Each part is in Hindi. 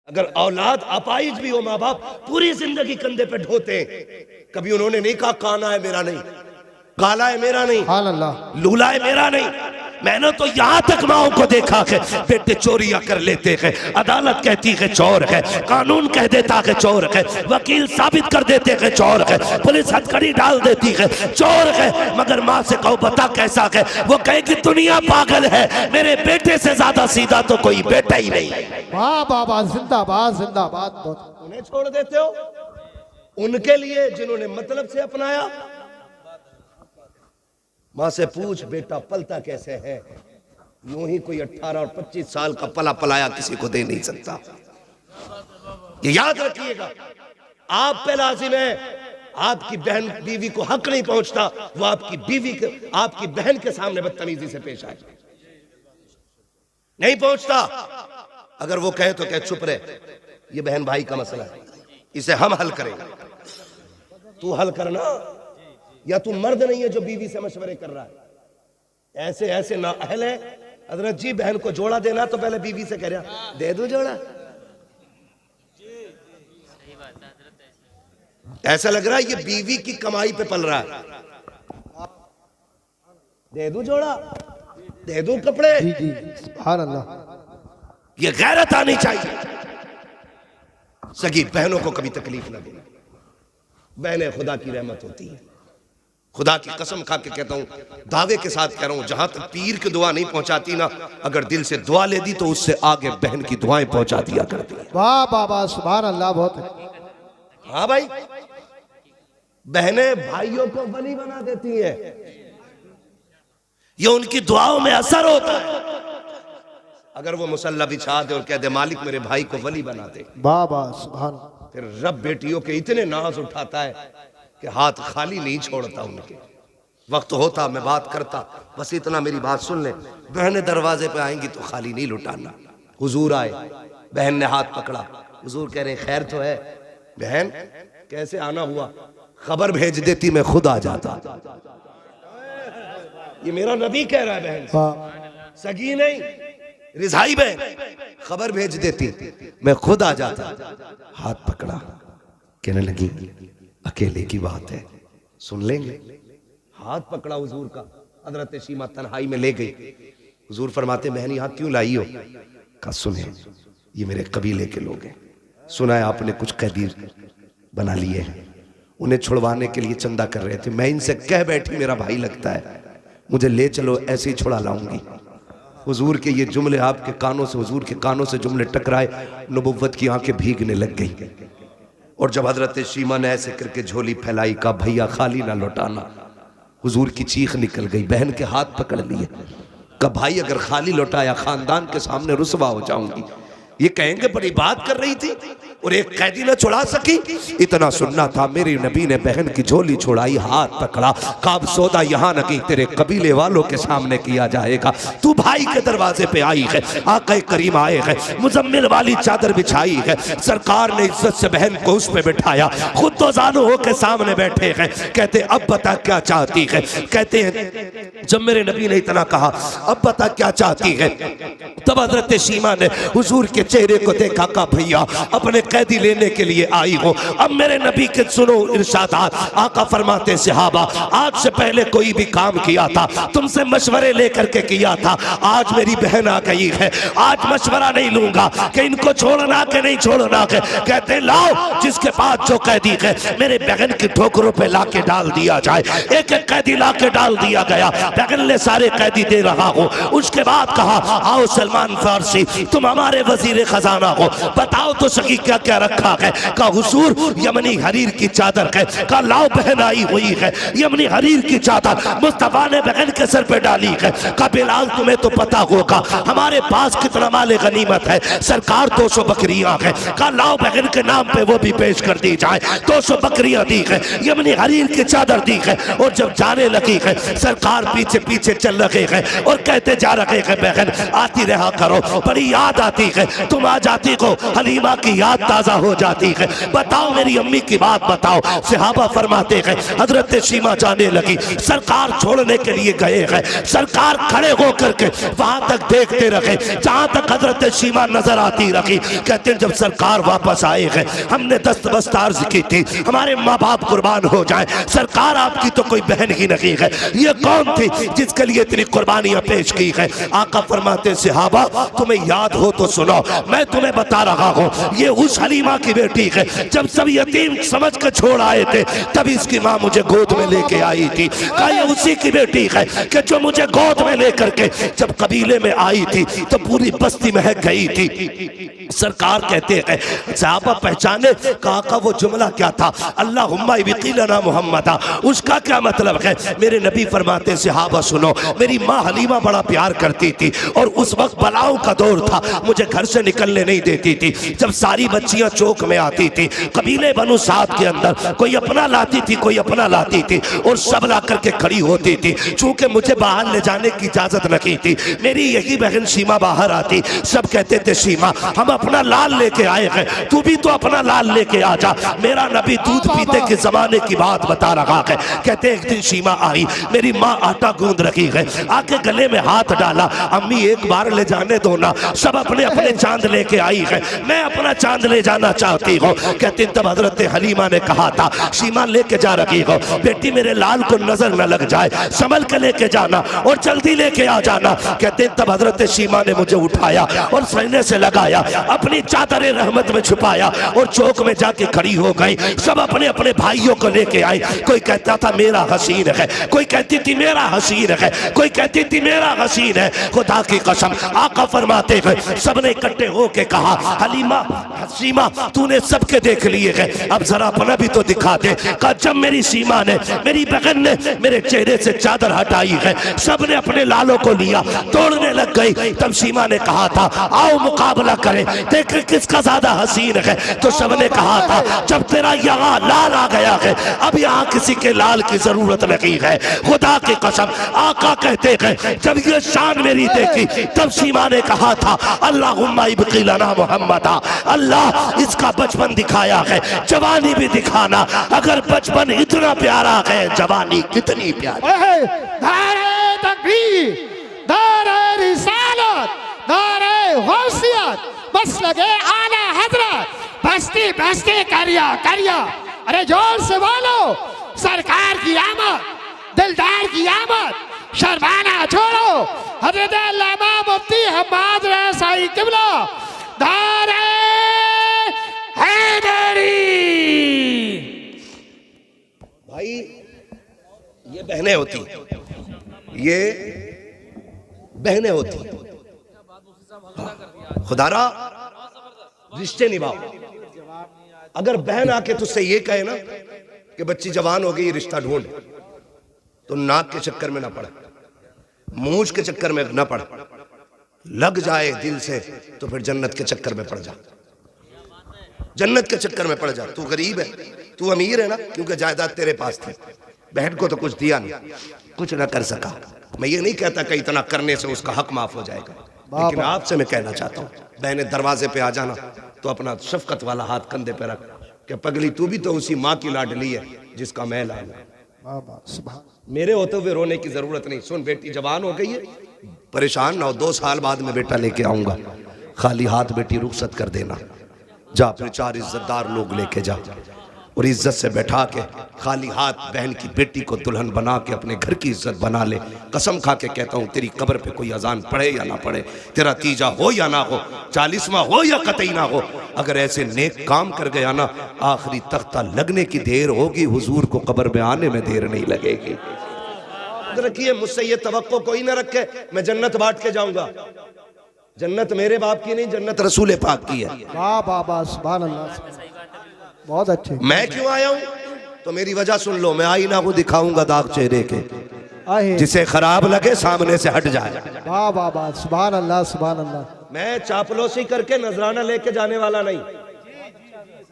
अगर औलाद अपाइज भी हो, माँ बाप पूरी जिंदगी कंधे पे ढोते हैं, कभी उन्होंने नहीं कहा काना है मेरा नहीं, काला है मेरा नहीं, लूला है मेरा नहीं। मैंने तो यहां तक माओ को देखा है बेटे चोरियां कर लेते हैं, अदालत कहती है चोर है, कानून कह देता है चोर है, वकील साबित कर देते हैं चोर है, पुलिस हथकड़ी डाल देती है चोर है, मगर माँ से कहो बता कैसा है, वो कहे कि दुनिया पागल है, मेरे बेटे से ज्यादा सीधा तो कोई बेटा ही नहीं। वाह बाबा, जिंदाबाद जिंदाबाद। उन्हें छोड़ देते हो उनके लिए जिन्होंने मतलब से अपनाया। मां से पूछ बेटा पलता कैसे है, यूं ही कोई 18 और 25 साल का पला पलाया किसी को दे नहीं सकता। ये याद रखिएगा, आप पे लाजिम है, आपकी बहन बीवी को हक नहीं पहुंचता, वो आपकी बीवी के आपकी बहन के सामने बदतमीजी से पेश आए, नहीं पहुंचता। अगर वो कहे तो कहे चुप रहे, ये बहन भाई का मसला है, इसे हम हल करेंगे, तू हल करना, या तू मर्द नहीं है जो बीवी से मशवरे कर रहा है। ऐसे ऐसे ना अहल है। हजरत जी बहन को जोड़ा देना तो पहले बीवी से कह रहा दे दो जोड़ा, ऐसा लग रहा है ये बीवी की कमाई पे पल रहा है, दे दो जोड़ा, दे दो कपड़े। जी जी, सुभान अल्लाह। ये गैरत आनी चाहिए। सगी बहनों को कभी तकलीफ ना देना, बहनें खुदा की रहमत होती है। खुदा की कसम खा के कहता हूं, दावे के साथ कह रहा हूं, जहां तक पीर की दुआ नहीं पहुंचाती ना, अगर दिल से दुआ ले दी तो उससे आगे बहन की दुआएं पहुंचा दिया करती है। वाह बाबा, सुभान अल्लाह। बहुत हाँ भाई, बहनें भाइयों को वली बना देती हैं, ये उनकी दुआओं में असर होता है। अगर वो मुसल्ला बिछा दे और कह दे मालिक मेरे भाई को वली बना दे, बाबा सुभान, फिर रब बेटियों के इतने नाज उठाता है कि हाथ खाली नहीं छोड़ता। उनके वक्त होता मैं बात करता, बस इतना मेरी बात सुन ले, बहनें दरवाजे पे आएंगी तो खाली नहीं लुटाना। हुजूर आए, बहन ने हाथ पकड़ा, हुजूर कह रहे खैर तो है। बहन कैसे आना हुआ, खबर भेज देती मैं खुद आ जाता। ये मेरा नबी कह रहा है, बहन सगी नहीं रिजाई बहन, खबर भेज देती मैं खुद आ जाता। हाथ पकड़ा, कहने लगी अकेले की बात है, सुन लेंगे। हाथ पकड़ा हुजूर का, हजरत शीमा तन्हाई में ले गई। हुजूर फरमाते बहन यहाँ क्यों लाई हो? कहा सुने ये मेरे कबीले के लोग हैं, सुना है आपने कुछ कैदी बना लिए हैं, उन्हें छुड़वाने के लिए चंदा कर रहे थे, मैं इनसे कह बैठी मेरा भाई लगता है, मुझे ले चलो ऐसे ही छुड़ा लाऊंगी। हुजूर के ये जुमले आपके कानों से, हुजूर के कानों से जुमले टकराए, नबुव्वत की आंखें भीगने लग गई। और जब हजरत शीमा ने ऐसे करके झोली फैलाई, का भैया खाली ना लौटाना, हुजूर की चीख निकल गई। बहन के हाथ पकड़ लिए, का भाई अगर खाली लौटाया खानदान के सामने रुसवा हो जाऊंगी। ये कहेंगे बड़ी बात कर रही थी और एक कैदी न छुड़ा सकी। इतना सुनना था, मेरे नबी ने बहन की झोली छुड़ाई, हाथ पकड़ा, काब सौदा यहाँ नहीं तेरे कबीले वालों के सामने किया जाएगा। तू भाई के दरवाजे पे आई है, आक़ा करीम आए हैं, मुजम्मिल वाली चादर बिछाई है, सरकार ने इज्जत से बहन को उस पे बिठाया, खुद तो जानो हो के सामने बैठे हैं। कहते अब बता क्या चाहती है? कहते हैं जब मेरे नबी ने इतना कहा अब बता क्या चाहती है, तब हजरत शीमा ने हुजूर के चेहरे को देखा, का भैया अपने कैदी लेने के लिए आई हो। अब मेरे नबी के सुनो इरशादात, आका फरमाते सहाबा आज से पहले कोई भी काम किया था तुमसे मशवरे लेकर के किया था, आज मेरी बहन आ गई है, आज मशवरा नहीं लूंगा कि इनको छोड़ना के नहीं छोड़ना के। कहते लाओ जिसके पास जो कैदी है मेरे बहन की ठोकरों पे ला के डाल दिया जाए। एक एक कैदी ला के डाल दिया गया, बहन ने सारे कैदी दे रहा हो। उसके बाद कहा आओ सलमान फारसी तुम हमारे वजीर खजाना हो, बताओ तो सही क्या क्या रखा है? का हुजूर यमनी हरीर की चादर है। का लाओ बहन आई हुई है, यमनी हरीर की चादर मुस्तफा ने बहन के सर पे डाली है। का बिलाल तुम्हें तो पता होगा हमारे पास कितना माले गनीमत है, सरकार 200 बकरियां है। का लाओ बहन के नाम पे वो भी पेश कर दी जाए, 200 बकरियां दी है, यमनी हरीर की चादर दी है। और जब जाने लगी है सरकार पीछे पीछे चल रहे हैं और कहते जा रहे हैं बहन आती रहा करो, बड़ी याद आती है, तुम आ जाती हो, हलीमा की याद ताजा हो जाती है। बताओ मेरी अम्मी की बात बताओ। सहाबा फरमाते हैं हजरत सीमा जाने लगी, सरकार छोड़ने के लिए गए हैं, सरकार खड़े होकर के वहां तक देखते रहे जहां तक हजरत सीमा नजर आती रही। कहते जब सरकार वापस आए हैं, हमने दस्तबस्त अर्ज की थी हमारे माँ बाप कुर्बान हो जाए, सरकार आपकी तो कोई बहन ही नहीं है, ये कौन थी जिसके लिए इतनी कुर्बानियां पेश की है। आका फरमाते सहाबा तुम्हें याद हो तो सुनो, मैं तुम्हें बता रहा हूँ ये उस हलीमा की बेटी है, जब सब यतीम समझ कर छोड़ आए थे तभी इसकी माँ मुझे गोद में लेके आई थी। कहा ये उसी की बेटी है कि जो मुझे गोद में लेकर के जब कबीले में आई थी तो पूरी बस्ती महक गई थी। सरकार कहते हैं सहाबा पहचाने, कहा वो जुमला क्या था, अल्लाहुम्मा बिक़िलना मुहम्मदा, उसका क्या मतलब है। मेरे नबी फरमाते सहाबा सुनो, मेरी माँ हलीमा बड़ा प्यार करती थी और उस वक्त बलाओं का दौर था, मुझे घर से निकलने नहीं देती थी। जब सारी बच्चियां चौक में आती थी, कबीले बनु साद के अंदर कोई अपना लाती थी कोई अपना लाती थी और सब ला करके खड़ी होती थी। चूंकि मुझे बाहर ले जाने की इजाजत नहीं थी, मेरी यही बहन सीमा बाहर आती, सब कहते थे सीमा हम अपना लाल लेके आए हैं, तू भी तो अपना लाल लेके आ जा। मेरा नबी दूध पीते के जमाने की बात बता रहा है। कहते एक दिन सीमा आई, मेरी माँ आटा गूंद रही है, आके गले में हाथ डाला, अम्मी एक बार ले जाने दो ना, सब अपने अपने चांद लेके आई है, मैं अपना चांद ले जाना चाहती हूँ। कहते तब हजरत हलीमा ने कहा था सीमा लेके जा रही हो, बेटी मेरे लाल को नजर न लग जाए, संभल के लेके जाना और जल्दी लेके आ जाना। कहते तब हजरत सीमा ने मुझे उठाया और सीने से लगाया, अपनी चादर रहमत में छुपाया और चौक में जाके खड़ी हो गई। सब अपने अपने भाइयों को लेके आए, कोई कहता था मेरा हसीन है, कोई कहती थी मेरा हसीन है, कोई कहती थी मेरा हसीन है। खुदा की कसम आका फरमाते हैं सबने इकट्ठे होके कहा हलीमा सीमा तूने सबके देख लिए हैं, अब जरा अपना भी तो दिखा दे। कहा जब मेरी सीमा ने मेरी बहन ने मेरे चेहरे से चादर हटाई है, सबने अपने लालों को लिया, तोड़ने लग गई। तब सीमा ने कहा था आओ मुकाबला करें, देख किसका ज्यादा हसीन है। तो सबने कहा था जब तेरा यहाँ लाल आ गया है, अब यहाँ किसी के लाल की जरूरत नहीं है। खुदा की कसम आका कहते हैं जब ये शान मेरी देखी तब सीमा ने कहा था अल्लाहुम्मा बिक़िलना मुहम्मदा, अल्लाह इसका बचपन दिखाया है, जवानी भी दिखाना, अगर बचपन इतना प्यारा है जवानी कितनी प्यारी। नारे तकबीर, नारे रिसालत, नारे गौसियत, बस लगे आला हजरत, बस्ती बस्ती करिया करिया। अरे जोर से बोलो सरकार की आमद, दिलदार की आमद, शर्माना छोड़ो। हजरत अल्लामा मुफ्ती हम्माद रसाई किबला नारे हैदरी। भाई ये बहनें होती, ये बहनें होती, खुदारा रिश्ते निभाओ। अगर बहन आके तुझसे ये कहे ना कि बच्ची जवान हो गई रिश्ता ढूंढ, तो नाक के चक्कर में ना पड़, मूंछ के चक्कर में ना पड़, लग जाए दिल से तो फिर जन्नत के चक्कर में पड़ जा, जन्नत के चक्कर में पड़ जा। तू गरीब है, तू अमीर है ना, क्योंकि जायदाद तेरे पास थी, बहन को तो कुछ दिया नहीं, कुछ ना कर सका। मैं ये नहीं कहता कि इतना करने से उसका हक माफ हो जाएगा, लेकिन आपसे मैं कहना चाहता हूँ बहने दरवाजे पे आ जाना तो अपना शफकत वाला हाथ कंधे पे रख कि पगली तू भी तो उसी माँ की लाडली है जिसका मैं लाल हूं, मेरे होते हुए रोने की जरूरत नहीं। सुन बेटी जवान हो गई है, परेशान ना हो, 2 साल बाद में बेटा लेके आऊंगा, खाली हाथ बेटी रुखसत कर देना, जा फिर 4 इज्जतदार लोग लेके जा और इज्जत से बैठा के खाली हाथ बहन की बेटी को दुल्हन बना के अपने घर की इज्जत बना ले। कसम खा के कहता हूँ तेरी कब्र पे कोई अजान पढ़े या ना पढ़े, तेरा तीजा हो या ना हो, 40वां हो या कतई ना हो, अगर ऐसे नेक काम कर गया ना आखिरी तख्ता लगने की देर होगी, हुजूर को कब्र में आने में देर नहीं लगेगी। रखिए मुझसे ये तवक्को कोई ना रखे मैं जन्नत बांट के जाऊंगा, जन्नत मेरे बाप की नहीं, जन्नत रसूल पाक की है। वाह बाबा सुभान अल्लाह, बहुत अच्छे। मैं क्यों आया हूं तो मेरी वजह सुन लो, मैं आईना को दिखाऊंगा दाग चेहरे के, जिसे खराब लगे सामने से हट जाए। वाह बाबा सुभान अल्लाह सुभान अल्लाह। मैं चापलूसी करके नजराना लेके जाने वाला नहीं,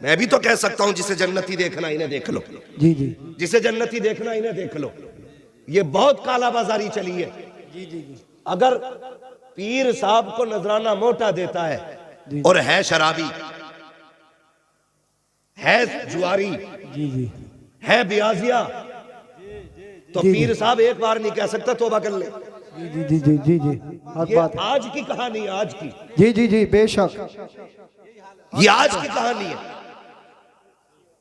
मैं भी तो कह सकता हूं जिसे जन्नती देखना इन्हें देख लो, जी जी, जिसे जन्नती देखना इन्हें देख लो। ये बहुत काला बाजारी चली है। जी जी जी। अगर पीर साहब को नजराना मोटा देता है और है शराबी है जुआरी, जी जी है बियाजिया, तो जी, पीर साहब एक बार नहीं कह सकता तौबा कर ले। जी जी जी जी जी हक ये बात है। आज की कहानी है, आज की, जी जी जी बेशक। ये आज की कहानी है।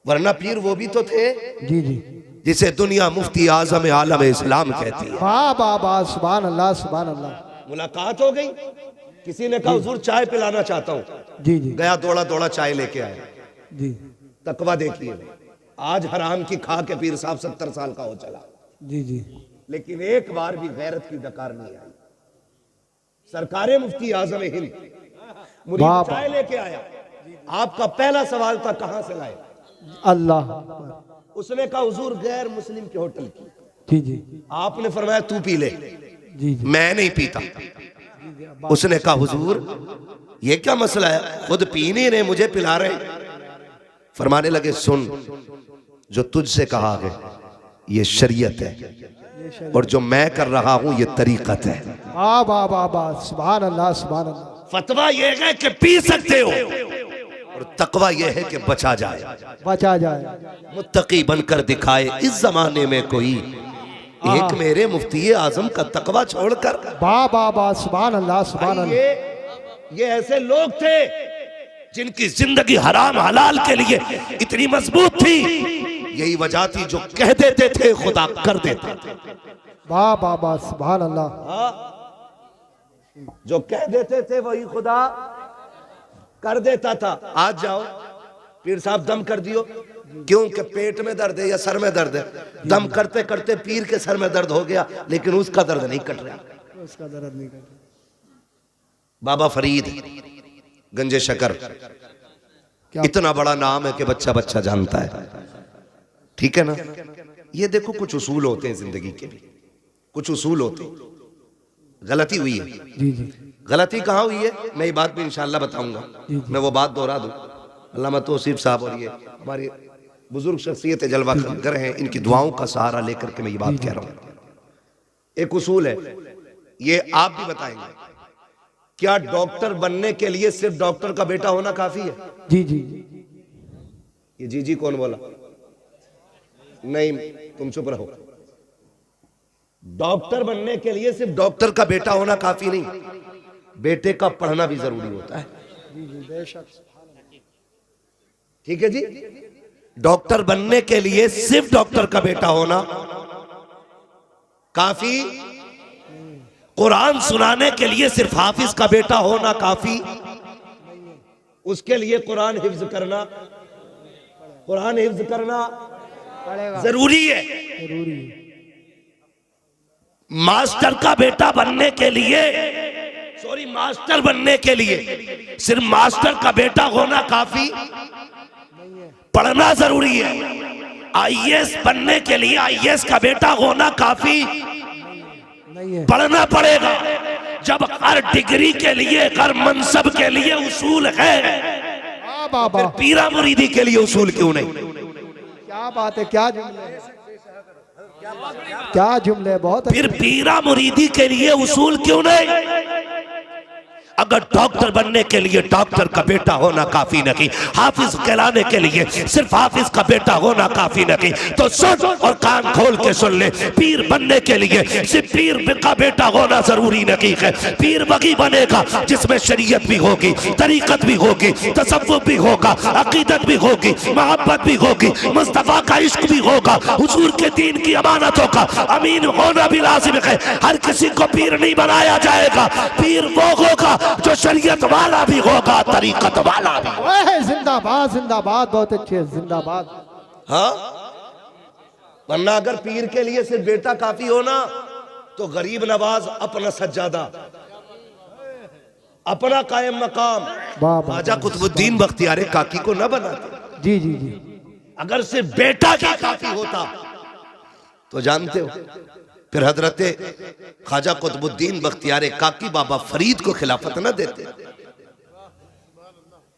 वरना पीर वो भी तो थे जी जी जिसे दुनिया मुफ्ती आजम आलम इस्लाम कहती है। वाह वाह वाह, सुभान अल्लाह सुभान अल्लाह। मुलाकात हो गई, किसी ने कहा हुजूर चाय पिलाना चाहता हूं, जी जी गया दौड़ा दौड़ा चाय लेके आया। जी तकवा देखिए, आज हराम की खा के पीर साहब 70 साल का हो चला, जी जी लेकिन एक बार भी गैरत की डकार नहीं आई। सरकारे मुफ्ती आजम हिंद मुरीद वाह, चाय लेके आया, आपका पहला सवाल था कहां से लाए? अल्लाह। उसने कहा हुजूर गैर मुस्लिम के होटल की। जी जी आपने फरमाया तू पी ले। जी जी मैं नहीं पीता। उसने कहा हुजूर ये क्या मसला है, खुद पी नहीं रहे मुझे पिला रहे। फरमाने लगे सुन, जो तुझसे कहा है ये शरीयत है और जो मैं कर रहा हूं ये तरीकत है। वाह वाह वाह वाह, सुभान अल्लाह सुभान अल्लाह। फतवा ये है कि पी सकते हो और तकवा ये है कि बचा जाए, बचा जाए। मुत्तकी बनकर दिखाए इस जमाने में कोई एक मेरे मुफ्ती आजम का तकवा छोड़कर। वाह वाह वाह, सुभान अल्लाह सुभान अल्लाह। ये ऐसे लोग थे जिनकी जिंदगी हराम हलाल के लिए इतनी मजबूत थी, यही वजह थी जो कह देते थे खुदा कर देते थे। वाह वाह वाह, सुभान अल्लाह। जो कह देते थे वही खुदा कर देता था। आज जाओ पीर साहब दम कर दियो, क्यों कि पेट में दर्द है या सर में दर्द है, दम करते करते पीर के सर में दर्द हो गया लेकिन उसका दर्द नहीं कट रहा। उसका दर्द नहीं करता। बाबा फरीद गंजे शकर, इतना बड़ा नाम है कि बच्चा बच्चा जानता है, ठीक है ना। ये देखो कुछ उसूल होते हैं जिंदगी के भी, कुछ उसूल होते हैं। गलती हुई है, जी जी गलती कहाँ हुई है मैं ये बात भी इंशाल्लाह बताऊंगा। मैं वो बात दोहरा दूं, अल्लामा तौसीफ साहब और ये हमारी बुजुर्ग शख्सियत जलवा कर हैं, इनकी दुआओं का सहारा लेकर के मैं ये बात कह रहा हूँ। एक उसूल है, ये आप भी बताएंगे, क्या डॉक्टर बनने के लिए सिर्फ डॉक्टर का बेटा होना काफी है? जी जी ये जी जी कौन बोला? नहीं तुम चुप रहो। डॉक्टर बनने के लिए सिर्फ डॉक्टर का बेटा होना काफी नहीं, बेटे का पढ़ना भी जरूरी होता है। जी जी बेशक। ठीक है जी, डॉक्टर बनने के लिए सिर्फ डॉक्टर का बेटा होना काफी, कुरान सुनाने के लिए सिर्फ हाफिज का बेटा होना काफी, उसके लिए कुरान हिफ्ज करना, कुरान हिफ्ज करना जरूरी है। जरूरी है। मास्टर का बेटा बनने के लिए, सॉरी मास्टर बनने के लिए सिर्फ मास्टर का बेटा होना काफी, पढ़ना जरूरी है। आईएएस बनने के लिए आईएएस का बेटा होना काफी नहीं है। पढ़ना पड़ेगा। जब हर डिग्री के लिए, हर मनसब के लिए उसूल है, वाह वाह वाह, पीरा मुरीदी के लिए उसूल क्यों नहीं? क्या बात है, क्या जुमले, क्या जुमले, बहुत फिर पीरा मुरीदी के लिए उसूल क्यों नहीं? अगर डॉक्टर बनने के लिए डॉक्टर का बेटा होना काफी नहीं, हाफिज कहलाने के लिए सिर्फ हाफिज का बेटा होना काफी नहीं, तो सुन और कान खोल के सुन ले, पीर बनने के लिए सिर्फ पीर का बेटा होना जरूरी नहीं है। पीर वही बनेगा जिसमें शरीयत भी होगी, तरीकत भी होगी, तसव्वुफ भी होगा, अकीदत भी होगी, मोहब्बत भी होगी, मुस्तफा का इश्क भी होगा, हुजूर के दीन की अमानतों का अमीन होना भी लाजिम है। हर किसी को पीर नहीं बनाया जाएगा, पीर वो होगा जो शरीयत वाला भी होगा, तरीकत वाला भी। जिंदाबाद जिंदाबाद, बहुत अच्छे, जिंदाबाद। हाँ, वरना अगर पीर के लिए सिर्फ बेटा काफी होना तो गरीब नवाज अपना सज्जादा, अपना कायम मकाम ख्वाजा कुतुबुद्दीन बख्तियार काकी को न बनाते। जी जी जी, अगर सिर्फ बेटा ही काफी होता तो जानते हो फिर हजरत ख्वाजा कुतुबुद्दीन बख्तियार काकी बाबा फरीद को खिलाफत न देते।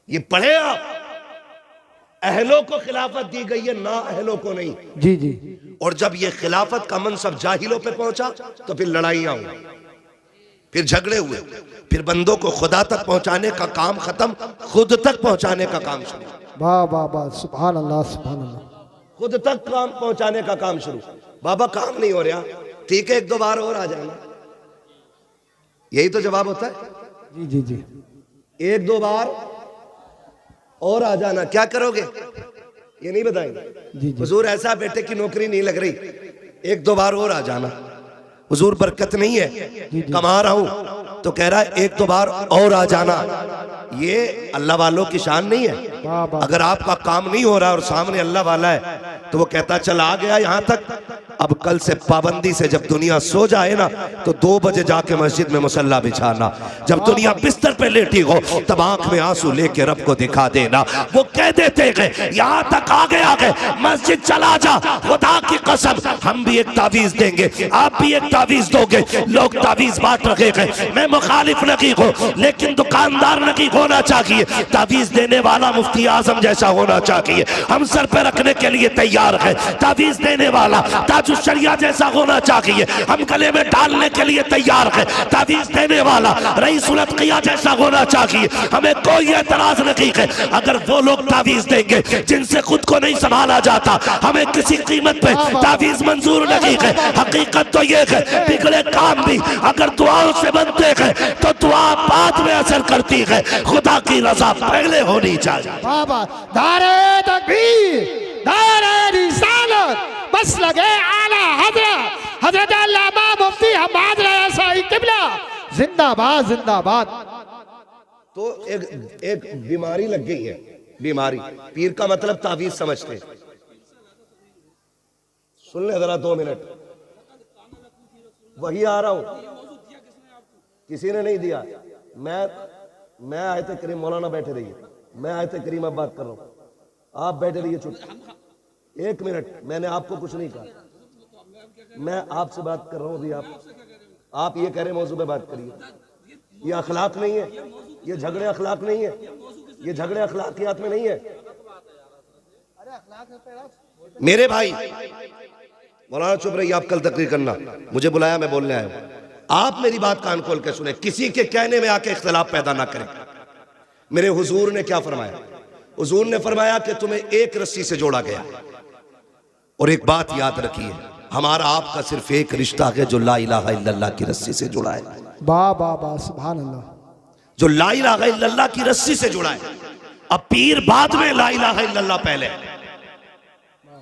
ये पढ़े आप, अहलों को खिलाफत दी गई है, ना अहलों को नहीं। जी जी, और जब ये खिलाफत का मनसब जाहिलों पे पहुंचा तो फिर लड़ाइयां हुई, फिर झगड़े हुए, फिर बंदों को खुदा तक पहुंचाने का काम खत्म, खुद तक पहुंचाने का काम शुरू। वाह वाह वाह, सुभान अल्लाह सुभान अल्लाह। खुद तक काम पहुंचाने का काम शुरू। बाबा काम नहीं हो रहा, ठीक है, एक दो बार और आ जाना। यही तो जवाब होता है। जी जी जी। एक दो बार और आ जाना, क्या करोगे ये नहीं बताएंगे। जी जी। हुजूर ऐसा बेटे की नौकरी नहीं लग रही, एक दो बार और आ जाना। हुजूर बरकत नहीं है, कमा रहा हूं तो कह रहा है एक दो बार और आ जाना। ये अल्लाह वालों की शान नहीं है। वाह वाह। अगर आपका काम नहीं हो रहा और सामने अल्लाह वाला है तो वो कहता चल आ गया यहां तक, अब कल से पाबंदी से जब दुनिया सो जाए ना तो 2 बजे जाके मस्जिद में मुसल्ला बिछाना। जब दुनिया बिस्तर पे लेटी हो तब आंख में आंसू लेके रब को दिखा देना। वो कह देते गए यहां तक आ गए मस्जिद चला जा, खुदा की कसम हम भी एक तावीज देंगे, आप भी एक तावीज दोगे। लोग तावीज बांट रखे गए। मैं मुखालिफ नहीं हूं, लेकिन दुकानदार नहीं होना चाहिए। तावीज देने वाला मुफ्ती आजम जैसा होना चाहिए। हम सर पे रखने के लिए तैयार है। तावीज देने वाला शरिया जैसा होना चाहिए। हम गले में डालने के लिए तैयार है। तावीज देने वाला रईसुल अतकिया जैसा होना चाहिए। हमें कोई एतराज नहीं है अगर वो लोग तावीज देंगे जिनसे खुद को नहीं संभाला जाता। हमें किसी कीमत पे तावीज मंजूर नहीं है। हकीकत तो ये है बिगड़े काम भी अगर दुआओं से बनते हैं तो दुआ बाद में असर करती है। खुदा की रजा पहले होनी चाहिए। बाबा नारे तकबीर, नारे रिसालत, बस लगे आला हजरत हजरत अल्लामा मुफ्ती हम्माद रज़ा साईं किबला जिंदाबाद जिंदाबाद। तो एक बीमारी लग गई है। बीमारी, पीर का मतलब तावीज समझते। सुन ले जरा 2 मिनट, वही आ रहा हूं। किसी ने नहीं दिया। मैं आयत करीम, मौलाना बैठे रहिए, मैं आयत करीम अब बात कर रहा हूं, आप बैठे रहिए चुप। 1 मिनट, मैंने आपको कुछ नहीं कहा, मैं आपसे बात कर रहा हूं। अभी आप ये कह रहे मौजू पे बात करिए। ये अखलाक नहीं है, ये झगड़े अखलाक नहीं है, ये झगड़े अखलाकियात में नहीं है। मेरे भाई मौलाना चुप रहिए, आप कल तकरीर करना, मुझे बुलाया, मैं बोलने आया हूं। आप मेरी बात कान खोल के सुने, किसी के कहने में आके इख्तिलाफ पैदा ना करें। मेरे हुजूर ने क्या फरमाया? हुजूर ने फरमाया कि तुम्हें एक रस्सी से जोड़ा गया। और एक बात याद रखिए, हमारा आपका सिर्फ एक रिश्ता है जो ला इलाहा इल्लल्लाह की रस्सी से जुड़ा है। वाह वाह वाह, सुभान अल्लाह। जो ला इलाहा इल्लल्लाह की रस्सी से जुड़ा है। अब पीर बाद में, ला इलाहा इल्लल्लाह पहले।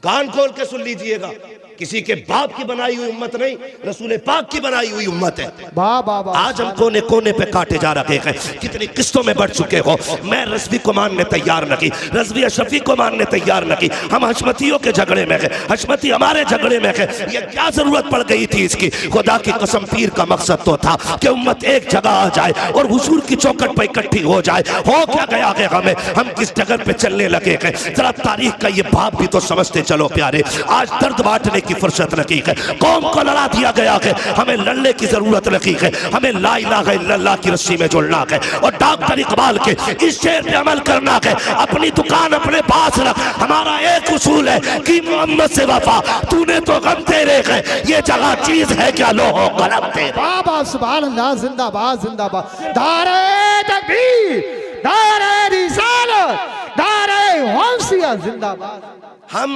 कान खोल के सुन लीजिएगा, किसी के बाप की बनाई हुई उम्मत नहीं, रसूल पाक की बनाई हुई उम्मत है। वाह वाह वाह। आज हम कोने कोने पे काटे जा रहे हैं, कितनी किस्तों में बढ़ चुके हो। मैं रज़वी को मानने तैयार नहीं, रज़वी अशरफी को मानने तैयार नहीं। हम हशमतियों के झगड़े में है, हशमती हमारे झगड़े में है। ये क्या जरूरत पड़ गई थी इसकी? खुदा की कसम, पीर का मकसद तो था कि उम्मत एक जगह आ जाए और हुजूर की चौखट पर इकट्ठी हो जाए। हो क्या गया है हमें? हम किस जगह पे चलने लगे हैं? जरा तारीख का ये भाव भी तो समझते चलो प्यारे। आज दर्द बांटने की फुर्सत नहीं है, कौम को लड़ा दिया गया है। हमें लड़ने की जरूरत नहीं है, हमें ला इलाहा इल्लल्लाह की रस्सी में जुड़ना है और डॉक्टर इकबाल के इस शेर पे अमल करना है। अपनी दुकान अपने पास रख, हमारा एक उसूल है कि मोहम्मद से वफा, तूने तो गम तेरे है, ये जगह चीज है क्या लो हो कलम तेरे। बाबा सुभान अल्लाह, जिंदाबाद जिंदाबाद। नारे तकबीर, नारे रिसालत, नारे गौसिया जिंदाबाद। हम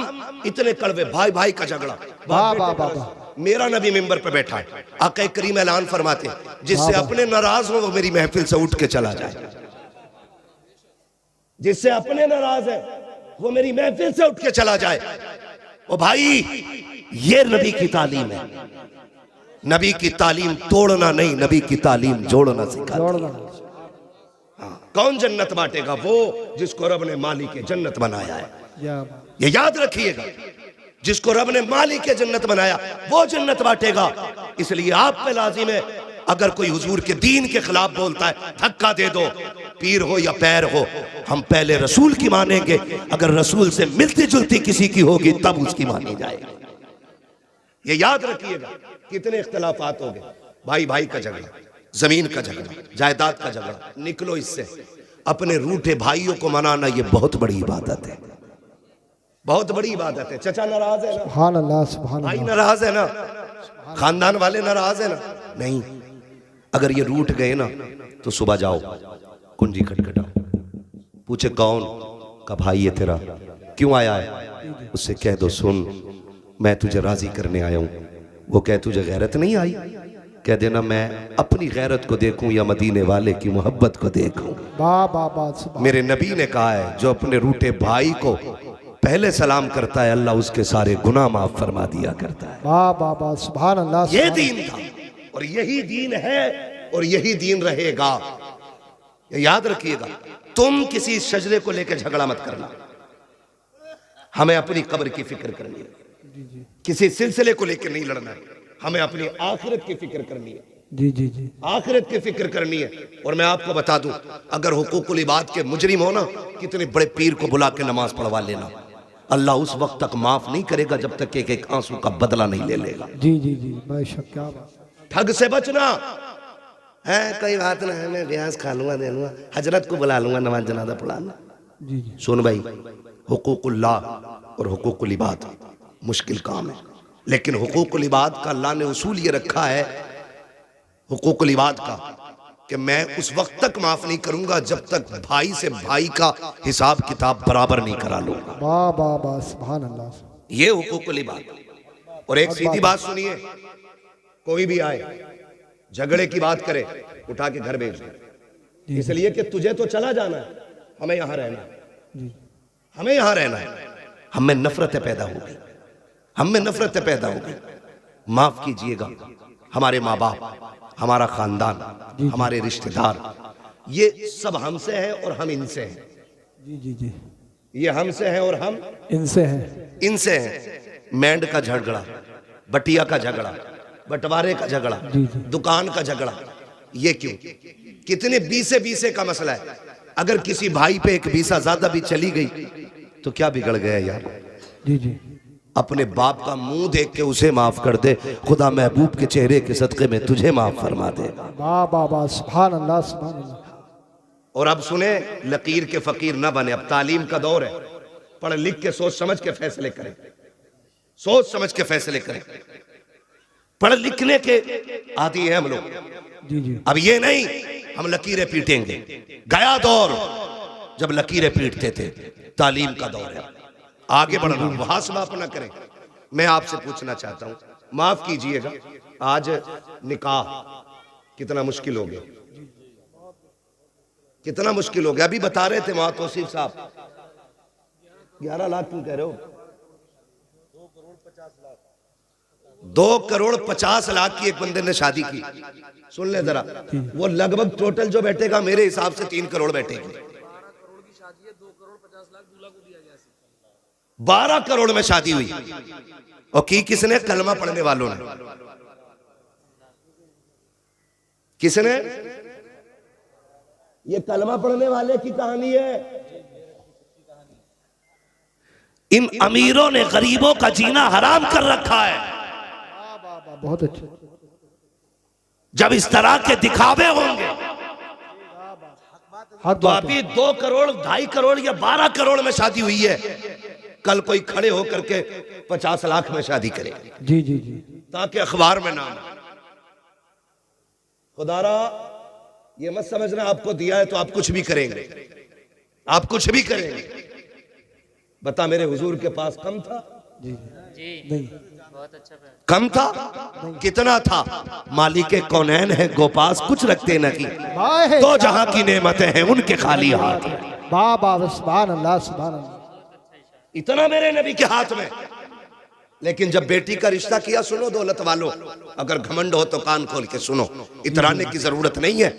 इतने कड़वे, भाई भाई का झगड़ा। वाह वाह वाह। मेरा नबी मिंबर पे बैठा है, आका करीम ऐलान फरमाते जिससे अपने नाराज हो वो मेरी महफिल से उठ के चला जाए। जिससे अपने नाराज है वो मेरी महफिल से उठ के चला जाए। ओ भाई, ये नबी की तालीम है। नबी की तालीम तोड़ना नहीं, नबी की तालीम जोड़ना सिखाती है। कौन जन्नत बांटेगा? वो जिसको रब ने मालिक जन्नत बनाया है। ये याद रखिएगा, जिसको रब ने मालिक के जन्नत बनाया वो जन्नत बांटेगा। इसलिए आप पे लाजिम है, अगर कोई हुजूर के दीन के खिलाफ बोलता है धक्का दे दो, पीर हो या पैर हो। हम पहले रसूल की मानेंगे, अगर रसूल से मिलती जुलती किसी की होगी तब उसकी मानी जाएगी। ये याद रखिएगा। कितने इख्तिलाफात हो गए, भाई भाई का झगड़ा, जमीन का झगड़ा, जायदाद का झगड़ा। निकलो इससे। अपने रूठे भाइयों को मनाना ये बहुत बड़ी इबादत है, बहुत बड़ी इबादत है। चचा नाराज है ना, सुभान अल्लाह सुभान भाई अल्लाह। नाराज है ना, खानदान वाले नाराज है ना। नहीं, अगर ये रूठ गए ना तो सुबह जाओ, कुंजी खटखटाओ, पूछे कौन? का भाई है तेरा, क्यों आया है? उससे कह दो सुन मैं तुझे राजी करने आया हूं। वो कह तुझे गैरत नहीं आई? कह देना मैं अपनी गैरत को देखूं या मदीने वाले की मोहब्बत को देखूं। मेरे नबी ने कहा है जो अपने रूठे भाई को पहले सलाम करता है अल्लाह उसके सारे गुनाह माफ फरमा दिया करता है। वाह सुभान अल्लाह। ये दीन था और यही दीन है और यही दीन रहेगा। ये याद रखिएगा। तुम किसी शजरे को लेकर झगड़ा मत करना, हमें अपनी कब्र की फिक्र करनी है। किसी सिलसिले को लेकर नहीं लड़ना है, हमें अपनी आखिरत की फिक्र करनी है। जी जी जी, आखिरत की फिक्र करनी है। और मैं आपको बता दूं, अगर हुकूकुल इबाद के मुजरिम हो ना, कितने बड़े पीर को बुला के नमाज पढ़वा लेना, अल्लाह उस वक्त तक माफ नहीं करेगा जब तक एक एक आंसू का बदला नहीं ले लेगा। जी जी जी, बेशक। क्या बात। ठग से बचना है, कोई बात ना है, मैं ब्याज खा लूंगा, दे लूंगा, हजरत को बुला लूंगा नमाज जनाजा पढ़ाना। जी जी, सुन भाई, हुकूकुल्लाह और हुकूकुल इबाद मुश्किल काम है, लेकिन हुकूकुल इबाद का अल्लाह ने उसूल ये रखा है हुकूकुल इबाद का कि मैं उस वक्त तक माफ नहीं करूंगा जब तक भाई से भाई का हिसाब किताब बराबर नहीं करा लूंगा। वाह वाह वाह, सुभान अल्लाह। ये हुकूकुल इबाद। और एक सीधी बात सुनिए, कोई भी आए झगड़े की बात करे, उठा के घर भेज दे, इसलिए कि तुझे तो चला जाना है, हमें यहां रहना है, हमें यहां रहना है। हमें नफरतें पैदा हो गई, हमें नफरतें पैदा हो गई। माफ कीजिएगा, हमारे माँ बाप, हमारा खानदान, हमारे रिश्तेदार, ये सब हमसे हैं और हम इनसे हैं। जी जी जी, ये हमसे हैं और हम इनसे हैं। इनसे हैं। मैंड का झगड़ा, बटिया का झगड़ा, बंटवारे का झगड़ा, दुकान का झगड़ा, ये क्यों? कितने बीसे का मसला है। अगर किसी भाई पे एक बीसा ज्यादा भी चली गई तो क्या बिगड़ गया यार? जी जी, अपने बाप का मुंह देख के उसे माफ कर दे, खुदा महबूब के चेहरे के सदके में तुझे माफ फरमा दे। वाह वाह वाह, सुभान अल्लाह सुभान अल्लाह। और अब सुने, लकीर के फकीर न बने, अब तालीम का दौर है। पढ़ लिख के सोच समझ के फैसले करें, सोच समझ के फैसले करें। पढ़ लिखने के आदी हैं हम लोग। जी जी, अब ये नहीं हम लकीरें पीटेंगे। गया दौर जब लकीरें पीटते थे, तालीम का दौर है। आगे बढ़ना, मुहासबा अपना करें। मैं आपसे पूछना चाहता हूं, माफ कीजिएगा, आज निकाह कितना मुश्किल हो गया, कितना मुश्किल हो गया। अभी बता रहे थे वहां तौसीफ साहब, 11 लाख क्यों कह रहे हो? 2,50,00,000 की एक बंदे ने शादी की। सुन ले जरा, वो लगभग टोटल जो बैठेगा मेरे हिसाब से 3 करोड़ बैठेगी। 12 करोड़ में शादी हुई। और की किसने? कलमा पढ़ने वालों ने। किसने? ये कलमा पढ़ने वाले की कहानी है। इन अमीरों ने गरीबों का जीना हराम कर रखा है। बहुत अच्छा। जब इस तरह के दिखावे होंगे तो अभी 2 करोड़, 2.5 करोड़ या 12 करोड़ में शादी हुई है, कल कोई खड़े होकर के 50 लाख में शादी करे। जी जी जी, ताकि अखबार में नाम। खुदारा ये मत समझना आपको दिया है तो आप कुछ भी करेंगे, आप कुछ भी करेंगे। बता, मेरे हुजूर के पास कम था? जी नहीं, बहुत अच्छा कम था? कितना था? मालिक कौनैन है गोपास, कुछ रखते न की, तो जहां की नेमतें हैं उनके खाली हाथ। वाह वाह, सुभान अल्लाह सुभान अल्लाह। इतना मेरे नबी के हाथ में। लेकिन जब बेटी का रिश्ता किया, सुनो दौलत वालों, अगर घमंड हो तो कान खोल के सुनो, इतराने की जरूरत नहीं है।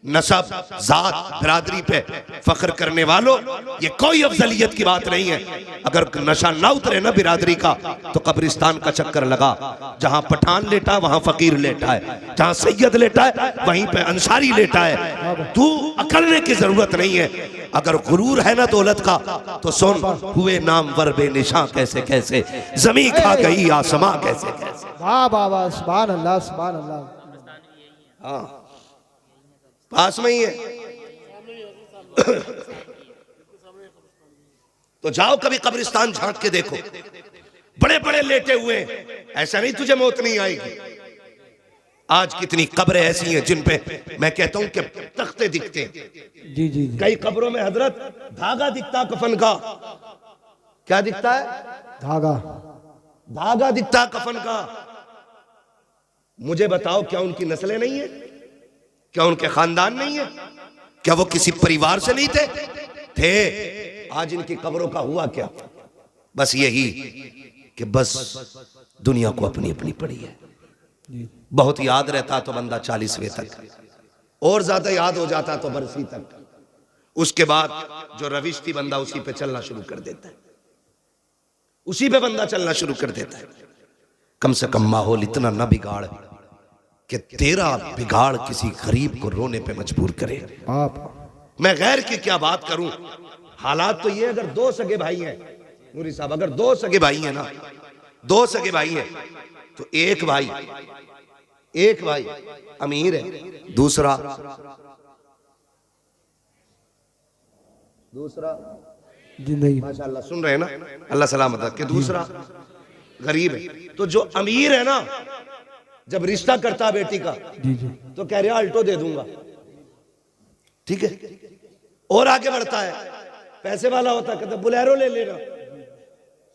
नसब, जात, बिरादरी पे फख्र करने वालों, ये कोई अफजलियत की बात नहीं है। अगर नशा ना उतरे ना बिरादरी का, तो कब्रिस्तान का चक्कर लगा। जहां पठान लेटा है वहां फकीर लेटा है, जहां सैयद लेटा है वहीं पे अंसारी लेटा है। तू अकलने की जरूरत नहीं है। अगर गुरूर है ना दौलत का, तो सुन, हुए नामवर बेनिशां कैसे कैसे, जमीन खा गई आसमां कैसे कैसे। वाह वाह वाह, सुभान अल्लाह सुभान अल्लाह। हाँ, पास में ही है। तो जाओ कभी कब्रिस्तान झांक के देखो, बड़े बड़े लेटे हुए हैं। ऐसा नहीं तुझे मौत नहीं आएगी। आज कितनी कब्रें ऐसी हैं जिन पे मैं कहता हूं कि तख्ते दिखते हैं। जी जी जी। कई कब्रों में हजरत धागा दिखता कफन का। क्या दिखता है? धागा। धागा दिखता कफन का। मुझे बताओ, क्या उनकी नस्लें नहीं है? क्या उनके खानदान नहीं है? क्या वो किसी परिवार से नहीं थे? आज इनकी कब्रों का हुआ क्या? बस यही कि बस दुनिया को अपनी अपनी पड़ी है। बहुत याद रहता तो बंदा 40वें तक, और ज्यादा याद हो जाता तो बरसी तक। उसके बाद जो रविश थी बंदा उसी पे चलना शुरू कर देता है, उसी पे बंदा चलना शुरू कर देता है। कम से कम माहौल इतना ना बिगाड़ कि तेरा बिगाड़ किसी गरीब को रोने पे मजबूर करे। मैं गैर की क्या बात करूं। हालात तो ये, अगर दो सगे भाई हैं नूरी साहब, अगर दो सगे भाई हैं ना, दो सगे भाई हैं, तो एक भाई अमीर है, दूसरा जिंदगी माशाल्लाह सुन रहे हैं ना, अल्लाह सलामत रखे, दूसरा गरीब है। तो जो अमीर है ना, जब रिश्ता करता बेटी का जी जी तो कह रहा अल्टो दे दूंगा, ठीक है, और आगे बढ़ता है, पैसे वाला होता कहता बुलेरो ले लेना।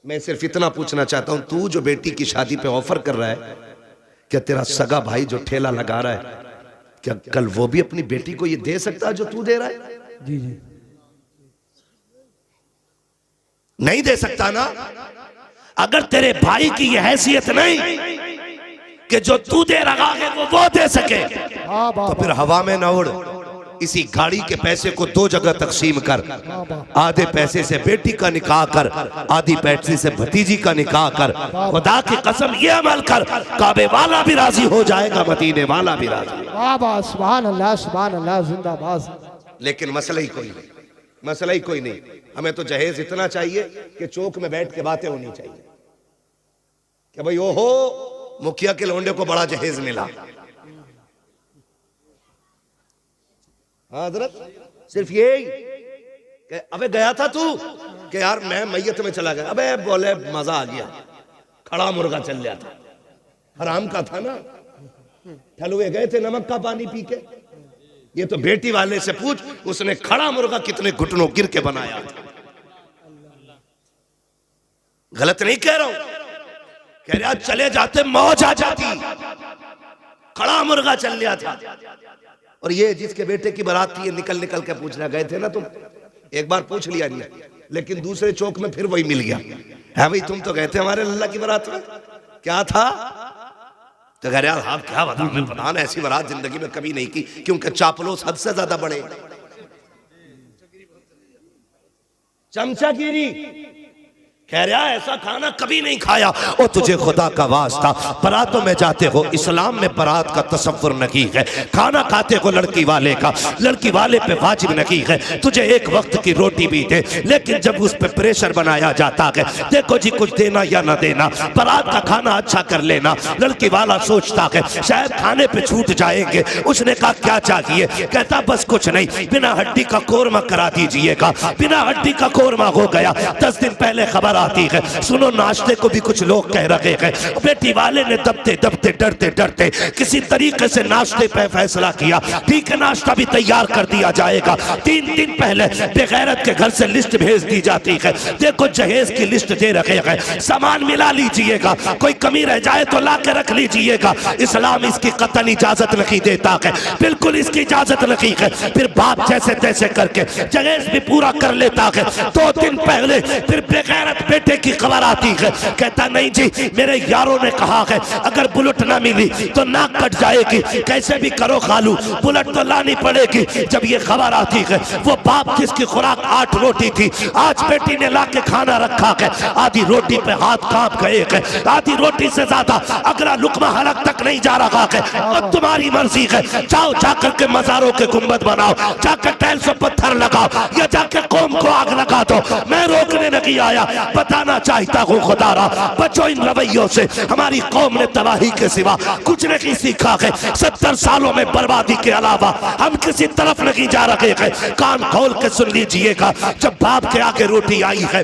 मैं सिर्फ इतना पूछना चाहता हूं, तू जो बेटी की शादी पे ऑफर कर रहा है, क्या तेरा सगा भाई जो ठेला लगा रहा है, क्या कल वो भी अपनी बेटी को ये दे सकता है जो तू दे रहा है? जी जी। नहीं दे सकता ना। अगर तेरे भाई की ये हैसियत नहीं कि जो तू दे रहा है वो दे सके, तो फिर हवा में न उड़। इसी गाड़ी के पैसे को दो जगह तकसीम कर, आधे पैसे से बेटी का निकाह कर, आधी पैसे से भतीजी का निकाह कर। खुदा की कसम ये अमल कर, काबे वाला भी राजी हो जाएगा, मदीने वाला भी राजी। सुभान अल्लाह जिंदाबाद। लेकिन मसला ही कोई नहीं, मसला ही कोई नहीं। हमें तो जहेज इतना चाहिए कि चौक में बैठ के बातें होनी चाहिए कि भाई ओहो मुखिया के लौंडे को बड़ा जहेज मिला। हजरत सिर्फ यही कि अबे गया था तू कि यार मैं मैयत में चला गया, अबे बोले मजा आ गया, खड़ा मुर्गा चल गया था, हराम का था ना, ठलुए गए थे नमक का पानी पी के। ये तो बेटी वाले से पूछ, उसने खड़ा मुर्गा कितने घुटनों गिर के बनाया था। गलत नहीं कह रहा हूं, कह रहा चले जाते मौज आ जाती, खड़ा मुर्गा चल गया था। और ये जिसके बेटे की बारात थी, ये निकल निकल के पूछ रहा, गए थे ना तुम? एक बार पूछ लिया नहीं, लेकिन दूसरे चौक में फिर वही मिल गया, है भाई तुम तो गए थे हमारे लल्ला की बारात में, क्या था? तो कह रहा हाँ क्या बता, मैं पता ना, ऐसी बारात जिंदगी में कभी नहीं की, क्योंकि चापलूस हद से ज्यादा बड़े, चमचागिरी। कह रहा ऐसा खाना कभी नहीं खाया। ओ तुझे खुदा का वास्ता, बारातों में जाते हो, इस्लाम में बारात का तसव्वुर नहीं है, खाना खाते हो लड़की वाले का, लड़की वाले पे वाजिब नहीं है, तुझे एक वक्त की रोटी भी दे, लेकिन जब उस पे प्रेशर बनाया जाता है, देखो जी कुछ देना या ना देना, बारात का खाना अच्छा कर लेना, लड़की वाला सोचता है शायद खाने पे छूट जाएंगे। उसने कहा क्या चाहिए? कहता बस कुछ नहीं, बिना हड्डी का कोरमा करा दीजिएगा। बिना हड्डी का कोरमा हो गया। 10 दिन पहले खबर आती है, सुनो नाश्ते को भी कुछ लोग कह रहे हैं। बेटी वाले ने दबते दबते डरते डरते किसी तरीके से नाश्ते पे फैसला किया, ठीक है नाश्ता भी तैयार कर दिया जाएगा। 3 दिन पहले बेगैरत के घर से लिस्ट भेज दी जाती है, देखो जहेज की लिस्ट दे रखे हैं, सामान मिला लीजिएगा, कोई कमी रह जाए तो ला के रख लीजिएगा। इस्लाम इसकी कतन इजाजत नहीं देता है, बिल्कुल इसकी इजाजत नहीं है। फिर बात जैसे तैसे करके जहेज भी पूरा कर लेता है। 2 दिन पहले फिर बेगैरत बेटे की खबर आती है, कहता नहीं जी मेरे यारों ने कहा है अगर बुलेट ना मिली तो नाक कट जाएगी, कैसे भी करो खालू बुलेट तो लानी पड़ेगी। जब ये खबर आती है, वो बाप जिसकी खुराक 8 रोटी थी, आज बेटी ने ला के खाना रखा है, आधी रोटी पे हाथ कांप गए हैं, आधी रोटी से ज्यादा अगला लुकमा हलक तक नहीं जा रहा है। अब तुम्हारी मर्जी है, जाओ जाकर के मजारों के गुंबद बनाओ, जाकर टाइल्स पर पत्थर लगाओ, या जाकर कौम को आग लगा दो, मैं रोकने नहीं आया। बताना चाहता हूँ खुदारा, बचो इन रवैयों से। हमारी कौम ने तबाही के सिवा कुछ नहीं सीखा है। 70 सालों में बर्बादी के अलावा हम किसी तरफ नहीं जा रहे हैं। कान खोल के सुन लीजिएगा, जब बाप के आगे रोटी आई है,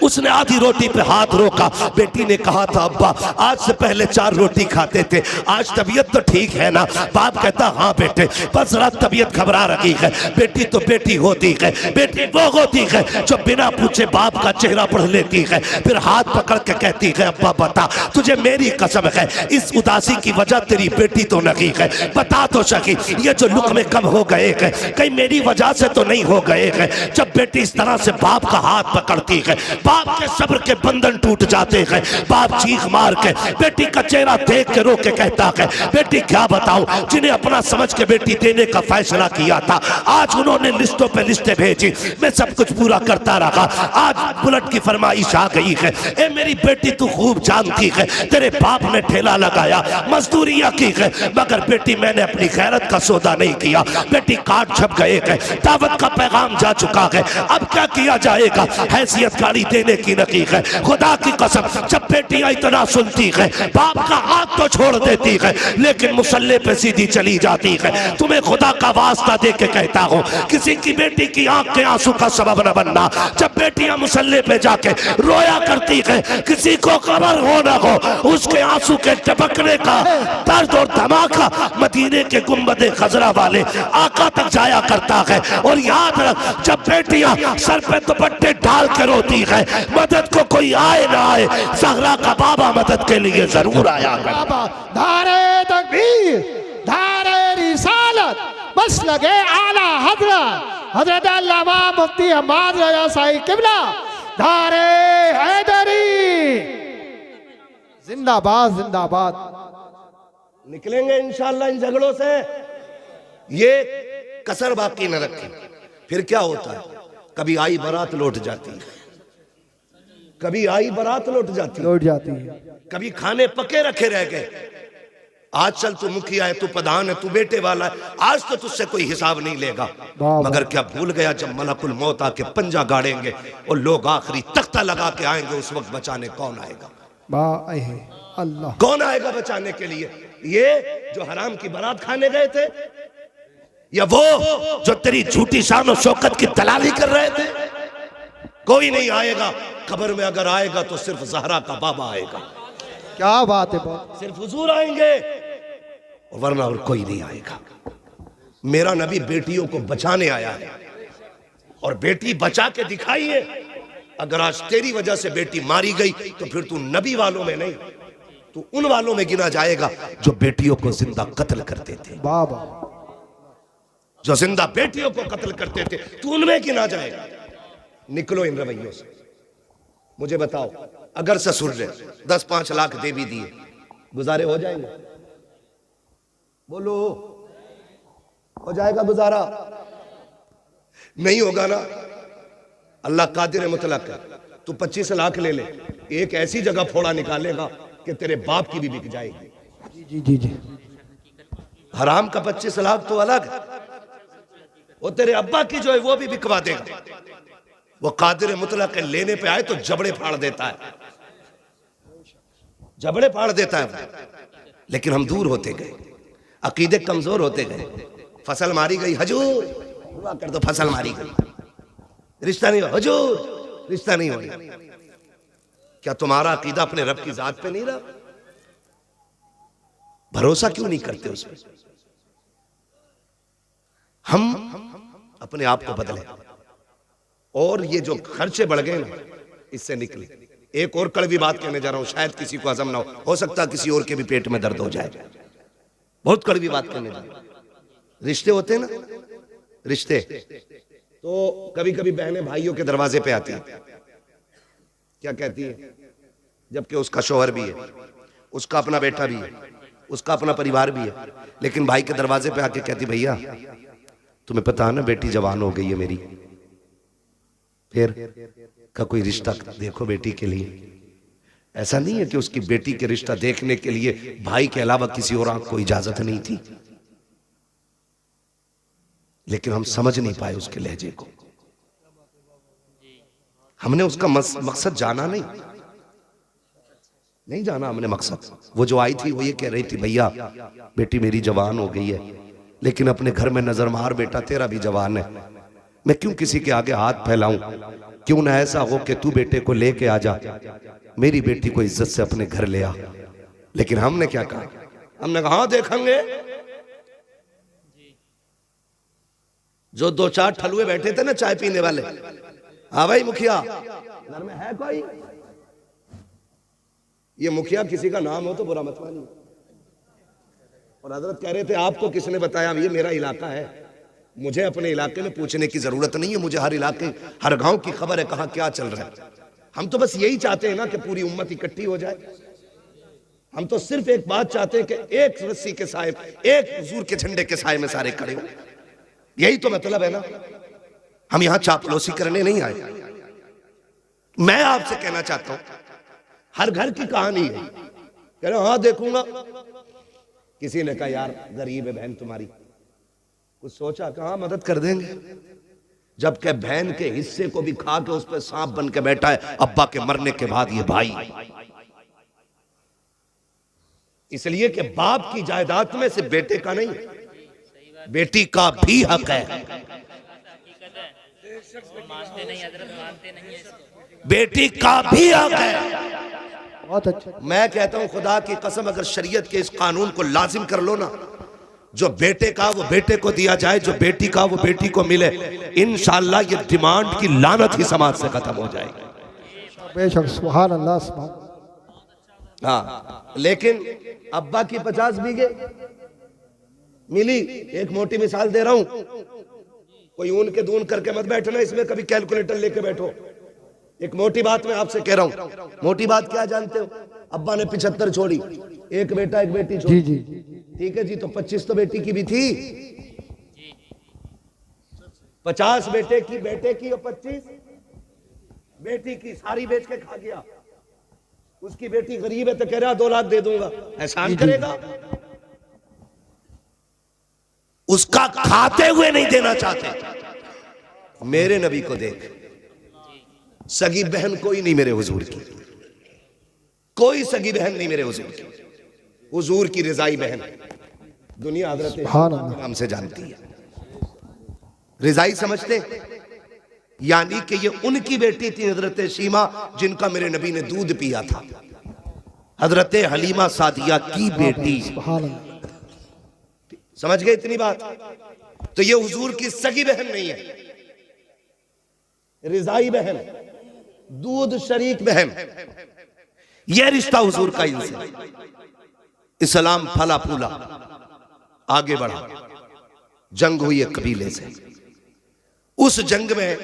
उसने आधी रोटी पे हाथ रोका। बेटी ने कहा था अब्बा आज से पहले 4 रोटी खाते थे, आज तबीयत तो ठीक है ना? बाप कहता हाँ बेटे, बस रात तबीयत घबरा रही है। बेटी तो बेटी होती है, बेटी वो होती है जो बिना पूछे बाप का चेहरा पढ़ लेती है, फिर हाथ पकड़ के कहती है अब्बा बता, तुझे मेरी कसम है इस उदासी की वजह तेरी बेटी तो नहीं है, बता तो सकी ये जो लुक़मे कम हो गए हैं कहीं मेरी वजह से तो नहीं हो गए हैं। जब बेटी इस तरह से बाप का हाथ पकड़ती है, बाप के सब्र के बंधन टूट जाते हैं। बाप चीख मार के बेटी का चेहरा देख के रो के कहता है बेटी क्या बताऊं, जिन्हें अपना समझ के बेटी देने का फैसला किया था आज उन्होंने लिस्टों पे लिस्टें भेजी, मैं सब कुछ पूरा करता रहा। आज बुलेट की फरमाइश आ गई है। ए मेरी बेटी तू खूब जानती है तेरे बाप ने ठेला लगाया, मजदूरियां की है, मगर बेटी मैंने अपनी गैरत का सौदा नहीं किया। बेटी कार्ड छप गए हैं, दावत का पैगाम जा चुका है, अब क्या किया जाएगा? हैसियत गाड़ी देने की नकी है। खुदा की कसम जब बेटियां इतना सुनती है बाप का हाथ तो छोड़ देती है, लेकिन मुसल्ले पे सीधी चली जाती है। तुम्हें खुदा का वास्ता दे के कहता हूँ किसी की बेटी की आंख के आंसू का सबब न बनना। जब बेटियां मुसल्ले पे जाके रोया करती है, किसी को खबर हो न हो, उसके आंसू के टपकने का दर्द और धमाका मदीने के गुंबदे खजरा वाले आका तक जाया करता है। और याद रख जब बेटियां सर पे दुपट्टे डाल के रोती है, मदद को कोई आए ना आए, ज़हरा का बाबा मदद के लिए जरूर आया करता। धारे तकबीर, धारे रिसालत, बस लगे आला हजरत हजरत अल्लामा मुफ्ती हम्माद रजा साहिब किबला, धारे हैदरी जिंदाबाद जिंदाबाद। निकलेंगे इंशाअल्लाह इन झगड़ों से, ये कसर बाकी न रखें। फिर क्या होता है, कभी आई बारात लौट जाती है, कभी आई बारात लौट जाती है, कभी खाने पके रखे रह गए। आज चल तू मुखिया है, तू प्रधान है, तू बेटे वाला है, आज तो तुझसे कोई हिसाब नहीं लेगा। मगर क्या भूल गया जब मलकुल मौत आके पंजा गाड़ेंगे और लोग आखिरी तख्ता लगा के आएंगे, उस वक्त बचाने कौन आएगा? अल्लाह कौन आएगा बचाने के लिए? ये जो हराम की बारात खाने गए थे, या वो जो तेरी झूठी शान और शौकत की दलाली कर रहे थे? कोई नहीं आएगा। कब्र में अगर आएगा तो सिर्फ ज़हरा का बाबा आएगा। क्या बात है, सिर्फ हुजूर आएंगे, वरना और कोई नहीं आएगा। मेरा नबी बेटियों को बचाने आया है और बेटी बचा के दिखाई है। अगर आज तेरी वजह से बेटी मारी गई तो फिर तू नबी वालों में नहीं, तू उन वालों में गिना जाएगा जो बेटियों को जिंदा कत्ल करते थे। बाबा जो जिंदा बेटियों को कत्ल करते थे, तू उनमें गिना जाएगा। निकलो इन रवैयों से। मुझे बताओ, अगर ससुर ने 10-5 लाख दे भी दिए, गुजारे हो जाएंगे? बोलो, हो जाएगा गुजारा? नहीं होगा ना। अल्लाह कादिर मुतलक है। तू 25 लाख ले ले, एक ऐसी जगह फोड़ा निकालेगा कि तेरे बाप की भी बिक जाएगी। जी जी जी। हराम का 25 लाख तो अलग, वो तेरे अब्बा की जो है वो भी बिकवा देगा। वो कादिर मुतलक है, लेने पे आए तो जबड़े फाड़ देता है, जबड़े फाड़ देता है। लेकिन हम दूर होते गए, अकीदे कमजोर होते गए। फसल मारी गई, हजूर दुआ कर दो, फसल मारी गई, रिश्ता नहीं, हजूर रिश्ता नहीं हो रहा। क्या तुम्हारा अकीदा अपने रब की जात पे नहीं रहा? भरोसा क्यों नहीं करते उस पर? हम अपने आप को बदले और ये जो खर्चे बढ़ गए ना, इससे निकले। एक और कड़वी बात कहने जा रहा हूं, शायद किसी को हजम ना हो सकता किसी और के भी पेट में दर्द हो जाए। बहुत कड़वी बात कहने जा रहा हूं। रिश्ते होते हैं ना, रिश्ते तो कभी कभी बहनें भाइयों के दरवाजे पे आती हैं, क्या कहती है? जबकि उसका शौहर भी है, उसका अपना बेटा भी है, उसका अपना परिवार भी है, लेकिन भाई के दरवाजे पे आके कहती भैया तुम्हें पता है ना बेटी जवान हो गई है मेरी, फिर का कोई रिश्ता देखो बेटी के लिए। ऐसा नहीं है कि उसकी बेटी के रिश्ता देखने के लिए भाई के अलावा किसी और को इजाजत नहीं थी, लेकिन हम समझ नहीं पाए उसके लहजे को। हमने उसका मकसद जाना नहीं जाना हमने मकसद। वो जो आई थी वो ये कह रही थी, भैया बेटी मेरी जवान हो गई है, लेकिन अपने घर में नजर मार, बेटा तेरा भी जवान है, मैं क्यों किसी के आगे हाथ फैलाऊं, क्यों ना ऐसा हो कि तू बेटे को लेके आ जा, मेरी बेटी को इज्जत से अपने घर ले आ। लेकिन हमने क्या कहा, हमने कहा हाँ देखेंगे। जो दो चार ठलुए बैठे थे ना चाय पीने वाले, हाँ भाई मुखिया घर में है कोई, ये मुखिया किसी का नाम हो तो बुरा मत मानिए। और हजरत कह रहे थे आपको किसने बताया, ये मेरा इलाका है, मुझे अपने इलाके में पूछने की जरूरत नहीं है, मुझे हर इलाके हर गांव की खबर है कहां क्या चल रहा है। हम तो बस यही चाहते हैं ना कि पूरी उम्मत इकट्ठी हो जाए। हम तो सिर्फ एक बात चाहते हैं कि एक रस्सी के साए, एक हुजूर के झंडे के साए में सारे खड़े हो, यही तो मतलब है ना। हम यहां चापलूसी करने नहीं आए। मैं आपसे कहना चाहता हूं, हर घर की कहानी है। कह रहे हाँ देखूंगा, किसी ने कहा यार गरीब है बहन तुम्हारी, कुछ सोचा कहा मदद कर देंगे, जबकि बहन के हिस्से को भी खा के उस पर सांप बन के बैठा है अब्बा के मरने के बाद ये भाई। इसलिए कि बाप की जायदाद में सिर्फ बेटे का नहीं, बेटी का भी हक है। बेटी का भी हक है। बहुत अच्छा। मैं कहता हूं खुदा की कसम, अगर शरीयत के इस कानून को लाजिम कर लो ना, जो बेटे का वो बेटे को दिया जाए, जो बेटी का वो बेटी को मिले, इंशाअल्लाह ये डिमांड की लानत ही समाज से खत्म हो जाएगी। बेशक, सुभान अल्लाह, सुभान। हाँ, लेकिन अब्बा की 50 बीघे मिली। एक मोटी मिसाल दे रहा हूं, कोई ऊन के दून करके मत बैठना, इसमें कभी कैलकुलेटर लेके बैठो। एक मोटी बात मैं आपसे कह रहा हूं, मोटी बात क्या जानते हो, अब्बा ने 75 छोड़ी, एक बेटा एक बेटी छोड़ी, जी जी, ठीक है जी, तो 25 तो बेटी की भी थी, 50 बेटे की और 25 बेटी की, सारी बेच के खा गया। उसकी बेटी गरीब है तो कह रहा 2 लाख दे दूंगा, एहसान करेगा? उसका खाते हुए नहीं देना चाहते। मेरे नबी को देख, सगी बहन कोई नहीं मेरे हुजूर की, कोई सगी बहन नहीं मेरे हुजूर की। हुजूर की रिजाई बहन दुनिया हजरत नाम से जानती है। रिजाई समझते, यानी कि ये उनकी बेटी थी हजरत शीमा, जिनका मेरे नबी ने दूध पिया था। हजरत हलीमा सादिया की बेटी। समझ गए इतनी बात? तो ये हुजूर की सगी बहन नहीं है, रिजाई बहन, दूध शरीक बहन। यह रिश्ता हुजूर का इनसे। इस्लाम फला फूला आगे बढ़ा, जंग हुई एक कबीले से। उस जंग में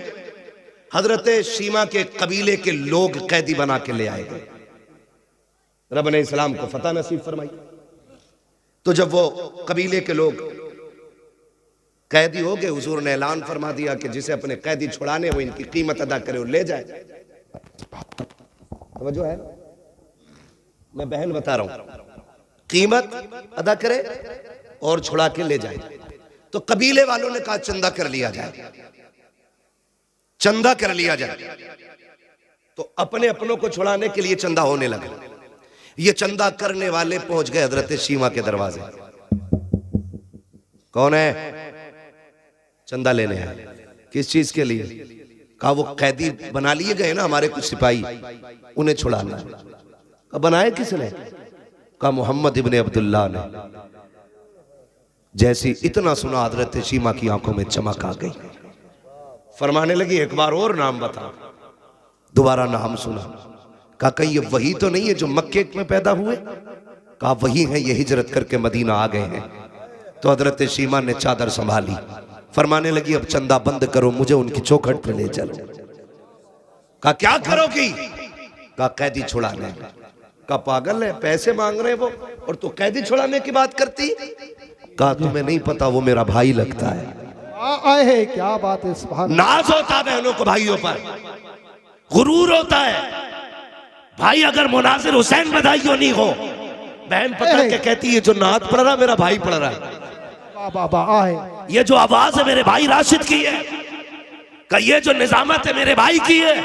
हजरत शीमा के कबीले के लोग कैदी बना के ले आए गए। रब ने इस्लाम को फतह नसीब फरमाई। तो जब वो कबीले के लोग कैदी हो गए, हुजूर ने ऐलान फरमा दिया कि जिसे अपने कैदी छुड़ाने हो, इनकी कीमत अदा करे और ले जाए। समझो है, मैं बहन बता रहा हूं, कीमत अदा करे और छुड़ा के ले जाए। तो कबीले वालों ने कहा चंदा कर लिया जाए, चंदा कर लिया जाए। तो अपने अपनों को छुड़ाने के लिए चंदा होने लगा। ये चंदा करने वाले पहुंच गए हजरत शीमा के दरवाजे। कौन है? चंदा लेने हैं। किस चीज के लिए? कहा वो कैदी बना लिए गए ना हमारे कुछ सिपाही, उन्हें छुड़ाना। कहा बनाए किसने? कहा मोहम्मद इब्ने अब्दुल्लाह ने। जैसी इतना सुना, हजरत शीमा की आंखों में चमक आ गई। फरमाने लगी एक बार और नाम बता। दोबारा नाम सुना। कहा कहीं ये वही तो नहीं है जो मक्के में पैदा हुए? कहा वही है, ये हिजरत करके मदीना आ गए हैं। तो हजरत शीमा ने चादर संभाली, फरमाने लगी अब चंदा बंद करो, मुझे उनकी चौखट पे ले चलो। कहा क्या करोगी? कहा कैदी छुड़ाने। कहा पागल है, पैसे मांग रहे वो और तू कैदी छुड़ाने की बात करती? कहा तुम्हें नहीं पता वो मेरा भाई लगता है। आए क्या बात है, सुभान। नाज होता है बहनों को भाइयों पर, गुरूर होता है। भाई अगर मुनासिर हुसैन बधाइयों नहीं हो, बहन पकड़ के कहती है जो नात पढ़ रहा मेरा भाई पढ़ रहा है, बाबा आए, ये जो आवाज है मेरे भाई राशिद की है, का ये जो निजामत है मेरे भाई की है।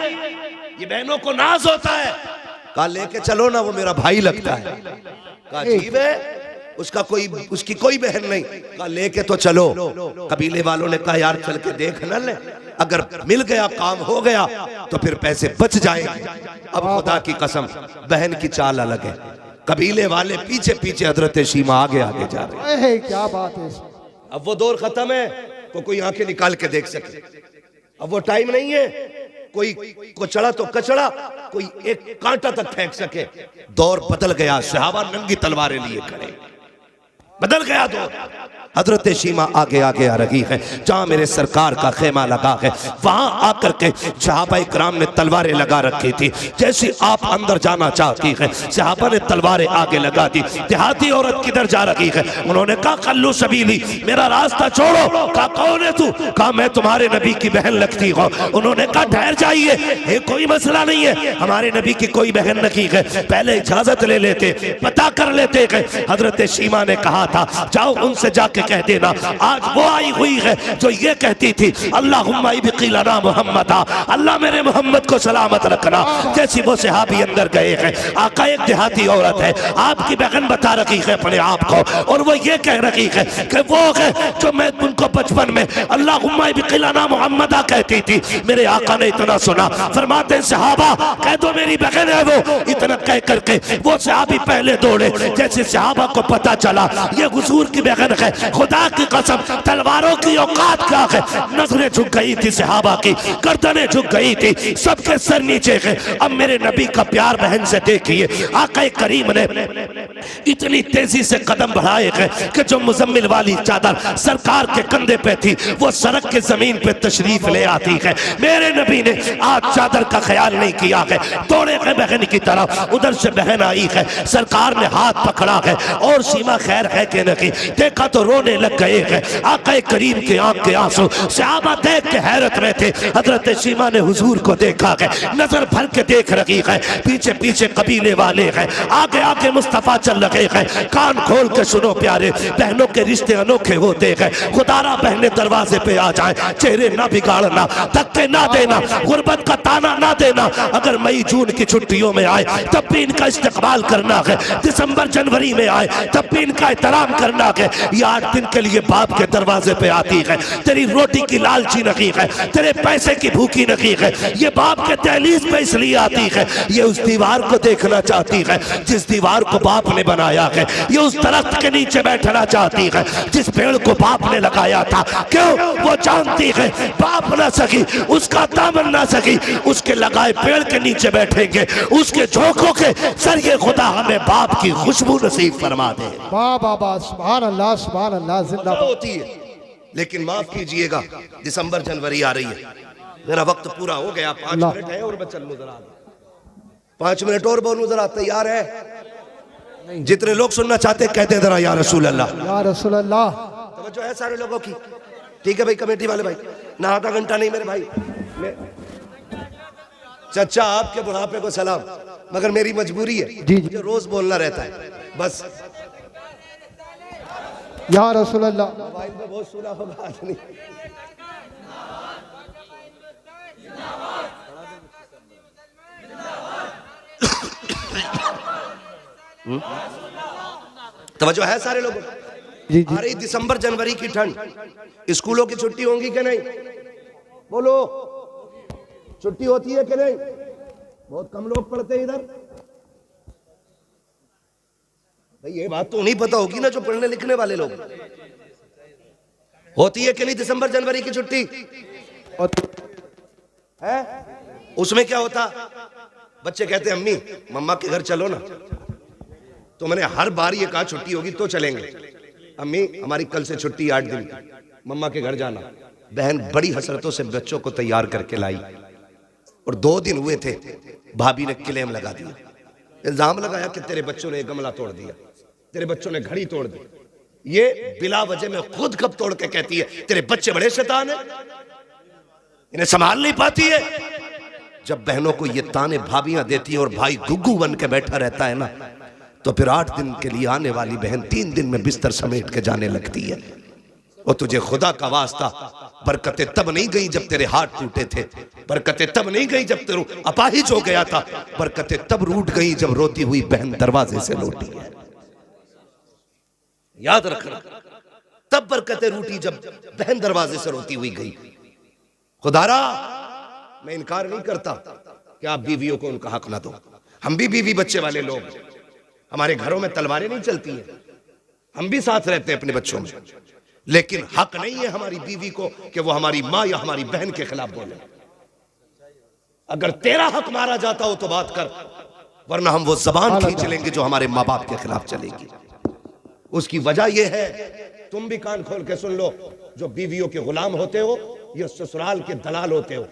ये बहनों को नाज होता है। कहा लेके चलो ना, वो मेरा भाई लगता है। कहा अजीब है, उसकी कोई बहन नहीं। कहा लेके तो चलो। कबीले वालों ने कहा यार चल के देख न ले, अगर मिल गया काम हो गया तो फिर पैसे बच जाएंगे। अब खुदा की कसम बहन की चाल अलग है। कबीले वाले पीछे पीछे, हजरत शीमा आगे आगे जा रहे हैं। क्या बात है। अब वो दौर खत्म है तो कोई आंखें निकाल के देख सके। अब वो टाइम नहीं है कोई को चढ़ा तो कचड़ा, कोई एक कांटा तक फेंक सके। दौर बदल गया, सहाबा नंगी तलवारें लिए खड़े, बदल गया दौर। हजरत शीमा आगे आगे आ रही है, जहां मेरे सरकार का खेमा लगा है वहां आकर के सहाबा इकराम ने तलवारें लगा रखी थी। जैसे आप अंदर जाना चाहती है, सहाबा ने तलवारें आगे लगा दी। देहाती औरत किधर जा रही है? उन्होंने कहा कल्लू सबीली, मेरा रास्ता छोड़ो। कहा कौन है तू? कहा मैं तुम्हारे नबी की बहन लगती हूँ। उन्होंने कहा ठहर जाइए, ये कोई मसला नहीं है, हमारे नबी की कोई बहन नहीं है, पहले इजाजत ले लेते, पता कर लेते। हजरत शीमा ने कहा था जाओ उनसे जाके कह देना आज वो आई हुई है जो ये कहती थी अल्लाहुम्मा इब्क़िलना मुहम्मदा, अल्लाह मेरे मोहम्मद को सलामत रखना। जैसी वो सहाबी अंदर गए हैं, आका एक देहाती औरत है, आपकी बहन बता रही है अपने आप को, और वो ये कह रही है कि वो है जो मैं उनको बचपन में अल्लाहुम्मा इब्क़िलना मुहम्मदा कहती थी। मेरे आका ने इतना सुना, फरमाते हैं सहाबा कह दो मेरी बहन है वो। इतना कह करके वो सहाबी पहले दौड़े। जैसे सहाबा को पता चला ये हुजूर की बहन है, खुदा की कसम तलवारों की औकात क्या है। नजरें झुक गई थी सहाबा की, गर्दनें झुक गई थी, सबके सर नीचे गए। अब मेरे नबी का प्यार बहन से देखिए, आका करीम ने इतनी तेजी से कदम बढ़ाए गए कि जो मुजम्मिल वाली चादर सरकार के कंधे पे थी वो सड़क के जमीन पे तशरीफ ले आती है। मेरे नबी ने आज चादर का ख्याल नहीं किया है, दौड़े गए बहन की तरफ। उधर से बहन आई है, सरकार ने हाथ पकड़ा है और शीमा खैर है कि नहीं, देखा तो रोने लग गए हैं। आका करीम के आंख के आंसू, सहाबा देख के हैरत में थे। हजरत शीमा ने हुजूर को देखा है, नजर भर के देख रही है, पीछे पीछे कबीले वाले हैं, आगे आगे मुस्तफा चल रहे हैं। कान खोल के सुनो प्यारे, बहनों के रिश्ते अनोखे होते हैं। खुदारा बहने दरवाजे पे आ जाए, चेहरे ना बिगाड़ना, धक्के ना देना, गुर्बत का ताना ना देना। अगर मई जून की छुट्टियों में आए तब भी इनका इस्तेकबाल करना है, दिसंबर जनवरी में आए तब भी इनका एहतराम करना है। ये 8 दिन के लिए बाप के दरवाजे पे आती है, तेरी रोटी की लालची नहीं है, तेरे पैसे की भूखी नहीं है, ये बाप के दहलीज पे इसलिए आती है, ये उस दीवार को देखना चाहती है जिस दीवार को बाप ने बनाया है, ये उस दरख्त के नीचे बैठना चाहती है जिस पेड़ को बाप ने लगाया था। क्यों? वो जानती है बाप ना सकी, उसका दामन ना सकी, उसके लगाए पेड़ के नीचे बैठेंगे, उसके झोंकों के जरिए खुदा हमें बाप की खुशबू नसीब फरमा दे। वाह बाबा, सुभान अल्लाह, सुभान अल्लाह। जिंदा होती है, लेकिन माफ कीजिएगा दिसंबर जनवरी आ रही है, मेरा वक्त पूरा हो गया। 5 मिनट है और मैं चलूं जरा, 5 मिनट और बोलूं जरा, तैयार है? जितने लोग सुनना चाहते कहते जरा या रसूल अल्लाह, या रसूल अल्लाह। तवज्जो है सारे लोगों की? ठीक है भाई, कमेटी वाले भाई, ना आधा घंटा नहीं मेरे भाई। चचा आपके बुढ़ापे को सलाम, मगर मेरी मजबूरी है, मुझे रोज बोलना रहता है बस। या रसूल अल्लाह। मोबाइल पे बहुत सुना होगा आदमी। तवज्जो है सारे लोगों? जी आ रही दिसंबर जनवरी की ठंड, स्कूलों की छुट्टी होंगी कि नहीं? बोलो, छुट्टी होती है कि नहीं? बहुत कम लोग पढ़ते हैं इधर। भाई ये बात तो उन्हें पता होगी ना जो पढ़ने लिखने वाले लोग। होती है कि नहीं दिसंबर जनवरी की छुट्टी? है? उसमें क्या होता? बच्चे कहते हैं अम्मी मम्मा के घर चलो ना, तो मैंने हर बार ये कहा छुट्टी होगी तो चलेंगे। अम्मी हमारी कल से छुट्टी 8 दिन की, मम्मा के घर जाना। बहन बड़ी हसरतों से बच्चों को तैयार करके लाई, और 2 दिन हुए थे, भाभी ने क्लेम लगा दिया, इल्जाम लगाया कि तेरे बच्चों ने गमला तोड़ दिया, तेरे बच्चों ने घड़ी तोड़ दी। ये बिला वजह में खुद कब तोड़ के कहती है तेरे बच्चे बड़े शैतान है, इन्हें संभाल नहीं पाती है। जब बहनों को ये ताने भाभियां देती है और भाई गुग्गू बन के बैठा रहता है ना, तो फिर 8 दिन के लिए आने वाली बहन 3 दिन में बिस्तर समेट के जाने लगती है। और तुझे खुदा का वास्ता बरकतें तब नहीं गई जब तेरे हाथ टूटे थे, बरकतें तब नहीं गई जब तेरू अपाहिज हो गया था, बरकतें तब रूठ गई जब रोती हुई बहन दरवाजे से लौटी है। याद रखना, तब बरकतें रूठी जब बहन दरवाजे से रोती हुई गई। खुदारा मैं इनकार नहीं करता कि आप बीवियों को उनका हक ना दो, हम भी बीवी बच्चे वाले लोग, हमारे घरों में तलवारें नहीं चलती हैं, हम भी साथ रहते हैं अपने बच्चों में, लेकिन हक नहीं है हमारी बीवी को कि वो हमारी माँ या हमारी बहन के खिलाफ बोले। अगर तेरा हक मारा जाता हो तो बात कर, वरना हम वो जबान खींच लेंगे जो हमारे माँ बाप के खिलाफ चलेगी। उसकी वजह यह है, तुम भी कान खोल के सुन लो, जो बीवियों के गुलाम होते हो या ससुराल के दलाल होते हो,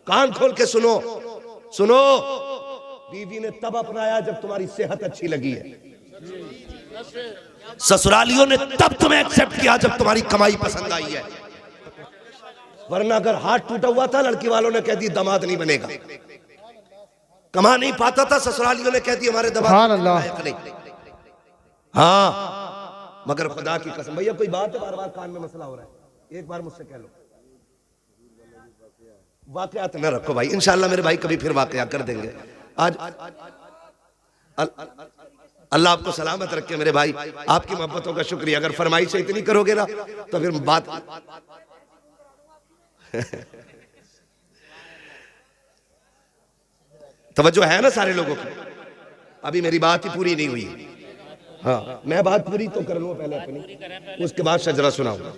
कान खोल के सुनो, सुनो। बीवी ने तब अपनाया जब तुम्हारी सेहत अच्छी लगी है, ससुरालियों ने तब तुम्हें एक्सेप्ट किया जब तुम्हारी कमाई पसंद आई है, वरना अगर हाथ टूटा हुआ था लड़की वालों ने कह दी दामाद नहीं बनेगा, कमा नहीं पाता था ससुरालियों ने कह दी हमारे दामाद नहीं। हाँ, मगर खुदा की कसम, भैया कोई बात है, बार बार कान में मसला हो रहा है, एक बार मुझसे कह लो। वाकयात न रखो भाई, इंशाल्लाह मेरे भाई कभी फिर वाकया कर देंगे। आज अल्लाह आपको सलामत रखे मेरे भाई, आपकी मोहब्बतों का शुक्रिया। अगर फरमाइश इतनी करोगे ना तो फिर बात तवज्जो है ना सारे लोगों की। अभी मेरी बात ही पूरी नहीं हुई। हाँ, मैं बात पूरी तो कर लूँ पहले अपनी, उसके बाद शजरा सुनाऊंगा,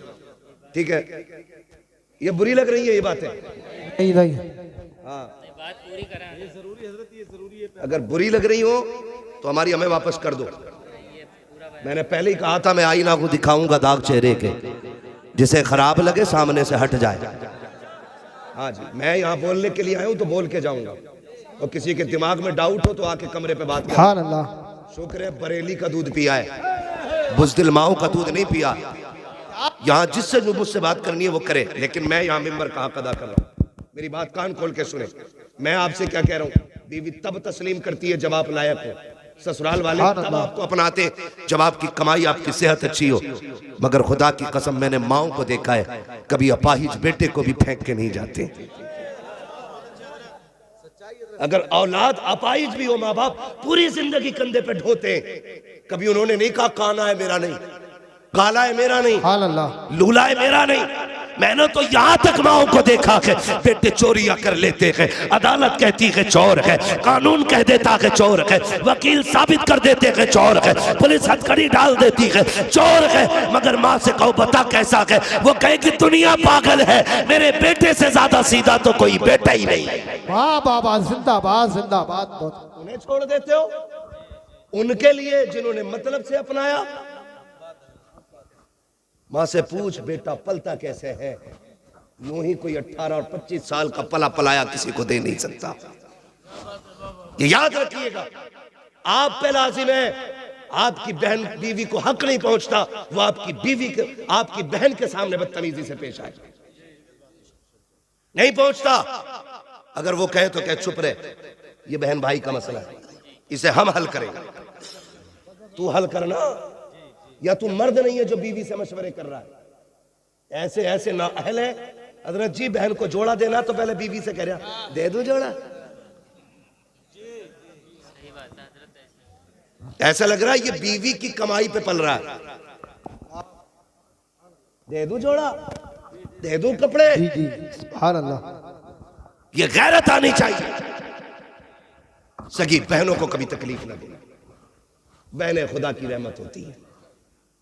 ठीक है? ये बुरी लग रही है ये बातें? नहीं। हाँ, अगर बुरी लग रही हो तो हमारी हमें वापस कर दो। मैंने पहले ही कहा था, मैं आईना को दिखाऊंगा दाग चेहरे के, जिसे खराब लगे सामने से हट जाए। हाँ जी, मैं यहाँ बोलने के लिए आया हूँ तो बोल के जाऊंगा, और किसी के दिमाग में डाउट हो तो आके कमरे पे बात करें। शुक्र है बरेली का दूध पिया है, बुज़दिल माओ का दूध नहीं पिया। यहाँ जिससे जो मुझसे बात करनी है वो करे, लेकिन मैं यहाँ मिंबर का हक अदा कर रहा हूँ। मेरी बात कान खोल के सुने। मैं आपसे क्या कह रहा हूँ, बीवी तब तस्लीम करती है जब आप लायक हो, ससुराल वाले तब आपको अपनाते जब आपकी कमाई, आपकी सेहत अच्छी हो। मगर खुदा की कसम, मैंने माओं को देखा है, कभी अपाहिज बेटे को भी फेंक के नहीं जाते। अगर औलाद अपाहिज भी हो, माँ बाप पूरी जिंदगी कंधे पे ढोते, कभी उन्होंने नहीं कहा काना है मेरा नहीं, काला है मेरा नहीं, लूला है मेरा नहीं। मैंने तो यहाँ तक माओं को देखा है, बेटे चोरियां कर लेते हैं, अदालत कहती है चोर है, कानून कह देता है चोर है, वकील साबित कर देते हैं चोर है, पुलिस हथकड़ी डाल देती है चोर है, मगर माँ से कहो बता कैसा है, वो कहे कि दुनिया पागल है, मेरे बेटे से ज्यादा सीधा तो कोई बेटा ही नहीं। वाह बाबा, जिंदाबाद जिंदाबाद। उन्हें छोड़ देते हो उनके लिए जिन्होंने मतलब से अपनाया। माँ से पूछ बेटा पलता कैसे है, यूं ही कोई 18 और 25 साल का पला पलाया किसी को दे नहीं सकता। ये याद रखिएगा, आप पे लाजिम है, आपकी बहन बीवी को हक नहीं पहुंचता, वो आपकी बीवी के, आपकी बहन के सामने बदतमीजी से पेश आए, नहीं पहुंचता। अगर वो कहे तो कहे चुप रहे, ये बहन भाई का मसला है, इसे हम हल करेंगे, तू हल करना। या तू मर्द नहीं है जो बीवी से मशवरे कर रहा है? ऐसे ऐसे ना अहल है। हजरत जी, बहन को जोड़ा देना तो पहले बीवी से कह रहा दे दो जोड़ा, ऐसा लग रहा है ये बीवी की कमाई पे पल रहा है। दे दो जोड़ा, दे दो कपड़े, सुभान अल्लाह। ये गैरत आनी चाहिए। सगी बहनों को कभी तकलीफ ना देना, बहनें खुदा की रहमत होती है।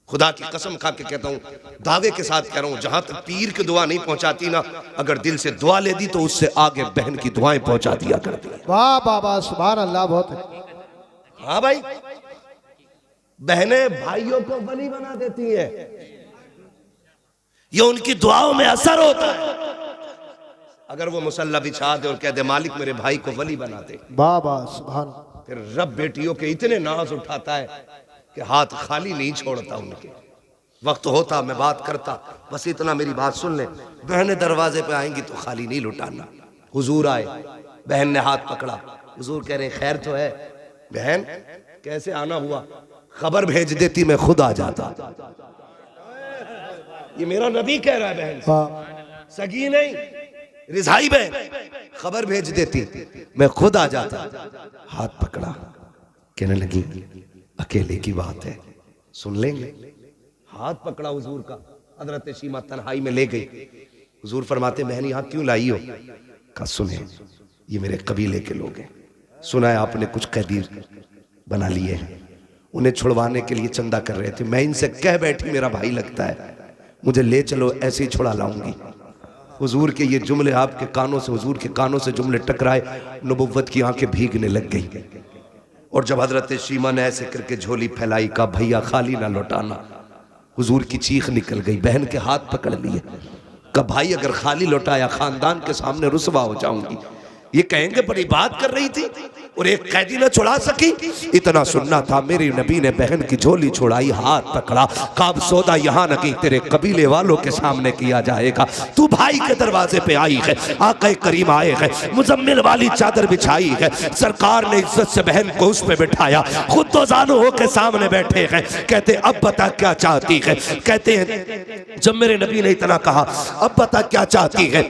खुदा की कसम खा के कहता हूं, दावे के साथ कह रहा हूं, जहां तक पीर की दुआ नहीं पहुंचाती ना, अगर दिल से दुआ ले दी तो उससे आगे बहन की दुआएं पहुंचा दिया करती है। वाह बाबा, सुभान अल्लाह। बहुत। हाँ भाई, बहनें भाइयों को वली बना देती हैं, ये उनकी दुआओं में असर होता है। अगर वो मुसल्ला बिछा दे और कह दे मालिक मेरे भाई को वली बना दे, बाबा सुभान, फिर रब बेटियों के इतने नाज उठाता है कि हाथ खाली नहीं छोड़ता। उनके वक्त होता मैं बात करता, बस इतना मेरी बात सुन ले। बहनें दरवाजे पे आएंगी तो खाली नहीं लुटाना। हुजूर आए, बहन ने हाथ पकड़ा, हुजूर कह रहे खैर तो है? बहन कैसे आना हुआ? खबर भेज देती मैं खुद आ जाता। ये मेरा नबी कह रहा है बहन, सगी नहीं, रिजाई बहन खबर भेज देती, मैं खुद आ जाता। हाथ पकड़ा, कहने लगी अकेले की बात है, सुन लेंगे। हाथ पकड़ा हुजूर का, हजरत शीमा तन्हाई में ले गई। हुजूर फरमाते बहन यहाँ क्यों लाई हो? कहा सुने, ये मेरे कबीले के लोग हैं, सुना है आपने कुछ कैदी बना लिए हैं, उन्हें छुड़वाने के लिए चंदा कर रहे थे। मैं इनसे कह बैठी मेरा भाई लगता है, मुझे ले चलो, ऐसे ही छुड़ा लाऊंगी। हुजूर के ये जुमले आपके कानों से, हुजूर के कानों से जुमले टकराए, नबुव्वत की आंखें भीगने लग गई। और जब हजरत शीमा ने ऐसे करके झोली फैलाई, का भैया खाली ना लौटाना, हुजूर की चीख निकल गई। बहन के हाथ पकड़ लिए, का भाई अगर खाली लौटाया खानदान के सामने रुसवा हो जाऊंगी। ये कहेंगे बड़ी बात कर रही थी और एक कैदी न छुड़ा सकी। इतना सुनना था, मेरे नबी ने बहन की झोली छुड़ाई, हाथ पकड़ा, काब सौदा यहाँ नहीं तेरे कबीले वालों के सामने किया जाएगा। तू भाई के दरवाजे पे आई है, आक़ा करीम आए हैं, मुजम्मिल वाली चादर बिछाई है, सरकार ने इज्जत से बहन को उस पे बिठाया, खुद तो जानो होके सामने बैठे हैं। कहते अब बता क्या चाहती है? कहते हैं जब मेरे नबी ने इतना कहा अब बता क्या चाहती है,